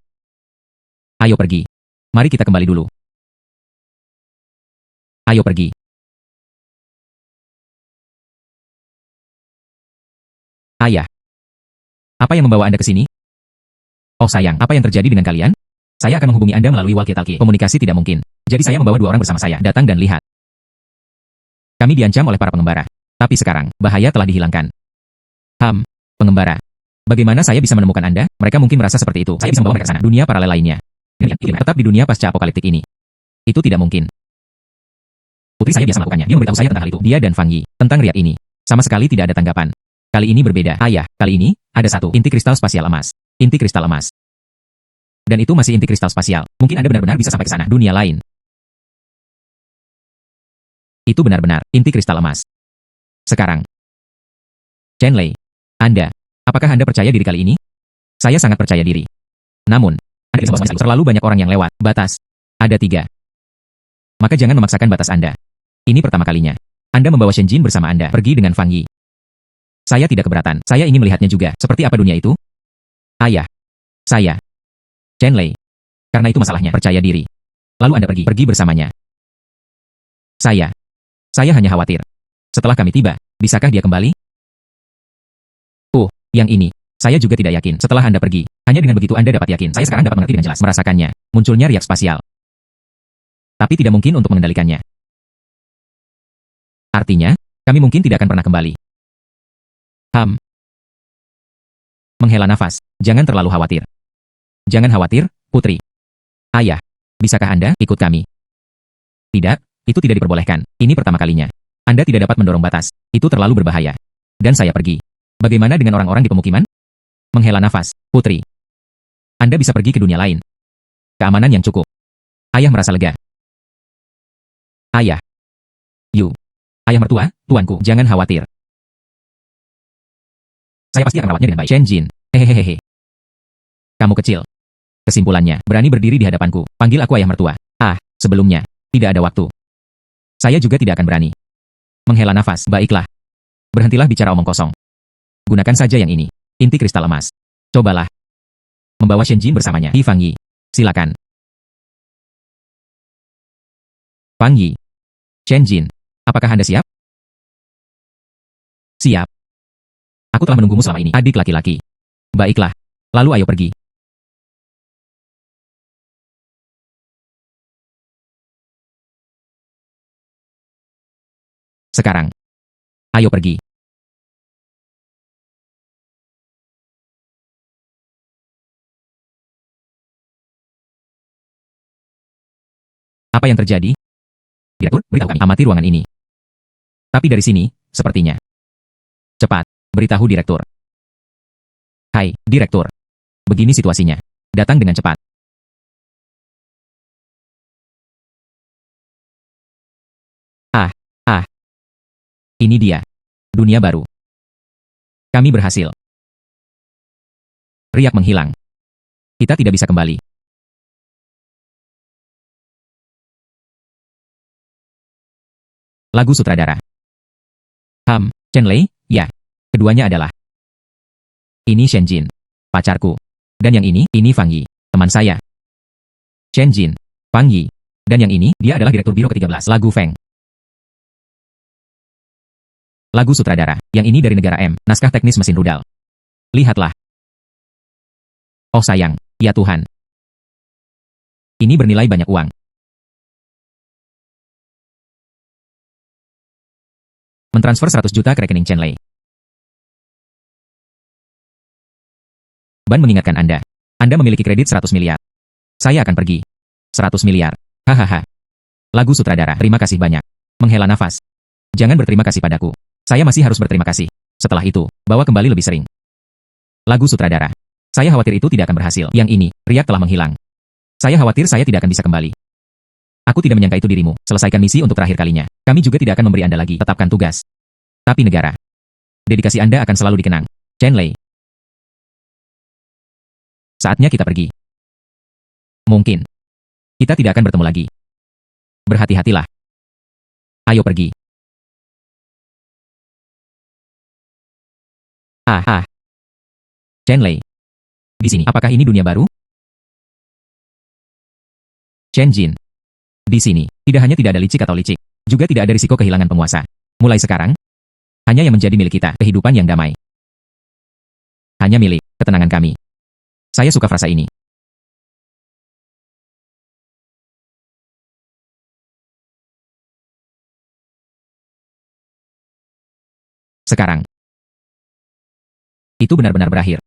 [SPEAKER 1] Ayo pergi. Mari kita kembali dulu. Ayo pergi. Ayah. Apa yang membawa Anda ke sini? Oh sayang, apa yang terjadi dengan kalian? Saya akan menghubungi Anda melalui walkie-talkie. Komunikasi tidak mungkin. Jadi saya membawa 2 orang bersama saya. Datang dan lihat. Kami diancam oleh para pengembara. Tapi sekarang, bahaya telah dihilangkan. Pengembara. Bagaimana saya bisa menemukan Anda? Mereka mungkin merasa seperti itu. Saya bisa membawa mereka ke sana. Dunia paralel lainnya. Tetap di dunia pasca apokaliptik ini. Itu tidak mungkin. Putri saya biasa melakukannya. Dia memberitahu saya tentang hal itu. Dia dan Fang Yi. Tentang riak ini. Sama sekali tidak ada tanggapan. Kali ini berbeda. Ayah, kali ini, ada satu. Inti kristal spasial emas. Inti kristal emas. Dan itu masih inti kristal spasial. Mungkin Anda benar-benar bisa sampai ke sana. Dunia lain. Itu benar-benar. Inti kristal emas. Sekarang. Chen Lei. Apakah Anda percaya diri kali ini? Saya sangat percaya diri. Namun, terlalu banyak orang yang lewat. Batas. Ada 3. Maka jangan memaksakan batas Anda. Ini pertama kalinya. Anda membawa Shen Jin bersama Anda pergi dengan Fang Yi. Saya tidak keberatan. Saya ingin melihatnya juga. Seperti apa dunia itu? Ayah. Saya. Chen Lei. Karena itu masalahnya. Percaya diri. Lalu Anda pergi bersamanya. Saya hanya khawatir. Setelah kami tiba, bisakah dia kembali? Yang ini. Saya juga tidak yakin. Setelah Anda pergi, hanya dengan begitu Anda dapat yakin. Saya sekarang dapat mengerti dengan jelas. Merasakannya. Munculnya riak spasial. Tapi tidak mungkin untuk mengendalikannya. Artinya, kami mungkin tidak akan pernah kembali. Menghela nafas. Jangan terlalu khawatir. Jangan khawatir, Putri. Ayah, bisakah Anda ikut kami? Tidak, itu tidak diperbolehkan. Ini pertama kalinya. Anda tidak dapat mendorong batas. Itu terlalu berbahaya. Dan saya pergi. Bagaimana dengan orang-orang di pemukiman? Menghela nafas, Putri. Anda bisa pergi ke dunia lain. Keamanan yang cukup. Ayah merasa lega. Ayah. Ayah mertua, tuanku, jangan khawatir. Saya pasti akan merawatnya dengan baik. Shen Jin. Hehehehe. Kamu kecil. Kesimpulannya, berani berdiri di hadapanku. Panggil aku ayah mertua. Sebelumnya, tidak ada waktu. Saya juga tidak akan berani. Menghela nafas, baiklah. Berhentilah bicara omong kosong. Gunakan saja yang ini. Inti kristal emas. Cobalah. Membawa Shen Jin bersamanya. Fang Yi. Silakan. Fang Yi. Shen Jin. Apakah Anda siap? Siap. Aku telah menunggumu selama ini, adik laki-laki. Baiklah. Lalu ayo pergi. Sekarang. Ayo pergi. Apa yang terjadi? Direktur, beritahu kami. Amati ruangan ini. Tapi dari sini, sepertinya. Cepat, beritahu Direktur. Hai, Direktur. Begini situasinya. Datang dengan cepat. Ini dia. Dunia baru. Kami berhasil. Riak menghilang. Kita tidak bisa kembali. Lagu sutradara. Chen Lei, ya. Keduanya adalah. Ini Shen Jin, pacarku. Dan yang ini Fang Yi, teman saya. Shen Jin, Fang Yi. Dan yang ini, dia adalah direktur biro ke-13, Lagu Feng. Lagu sutradara, yang ini dari negara M, naskah teknis mesin rudal. Lihatlah. Oh sayang, ya Tuhan. Ini bernilai banyak uang. Mentransfer 100 juta ke rekening Chen Lei. Ban mengingatkan Anda. Anda memiliki kredit 100 miliar. Saya akan pergi. 100 miliar. Hahaha. Lagu sutradara, terima kasih banyak. Menghela nafas. Jangan berterima kasih padaku. Saya masih harus berterima kasih. Setelah itu, bawa kembali lebih sering. Lagu sutradara. Saya khawatir itu tidak akan berhasil. Yang ini, riak telah menghilang. Saya khawatir saya tidak akan bisa kembali. Aku tidak menyangka itu dirimu. Selesaikan misi untuk terakhir kalinya. Kami juga tidak akan memberi Anda lagi. Tetapkan tugas. Tapi negara. Dedikasi Anda akan selalu dikenang. Chen Lei. Saatnya kita pergi. Mungkin. Kita tidak akan bertemu lagi. Berhati-hatilah. Ayo pergi. Chen Lei. Di sini, apakah ini dunia baru? Chen Jin. Di sini, tidak hanya tidak ada licik atau licik, juga tidak ada risiko kehilangan penguasa. Mulai sekarang, hanya yang menjadi milik kita, kehidupan yang damai. Hanya milik, ketenangan kami. Saya suka frasa ini. Sekarang, itu benar-benar berakhir.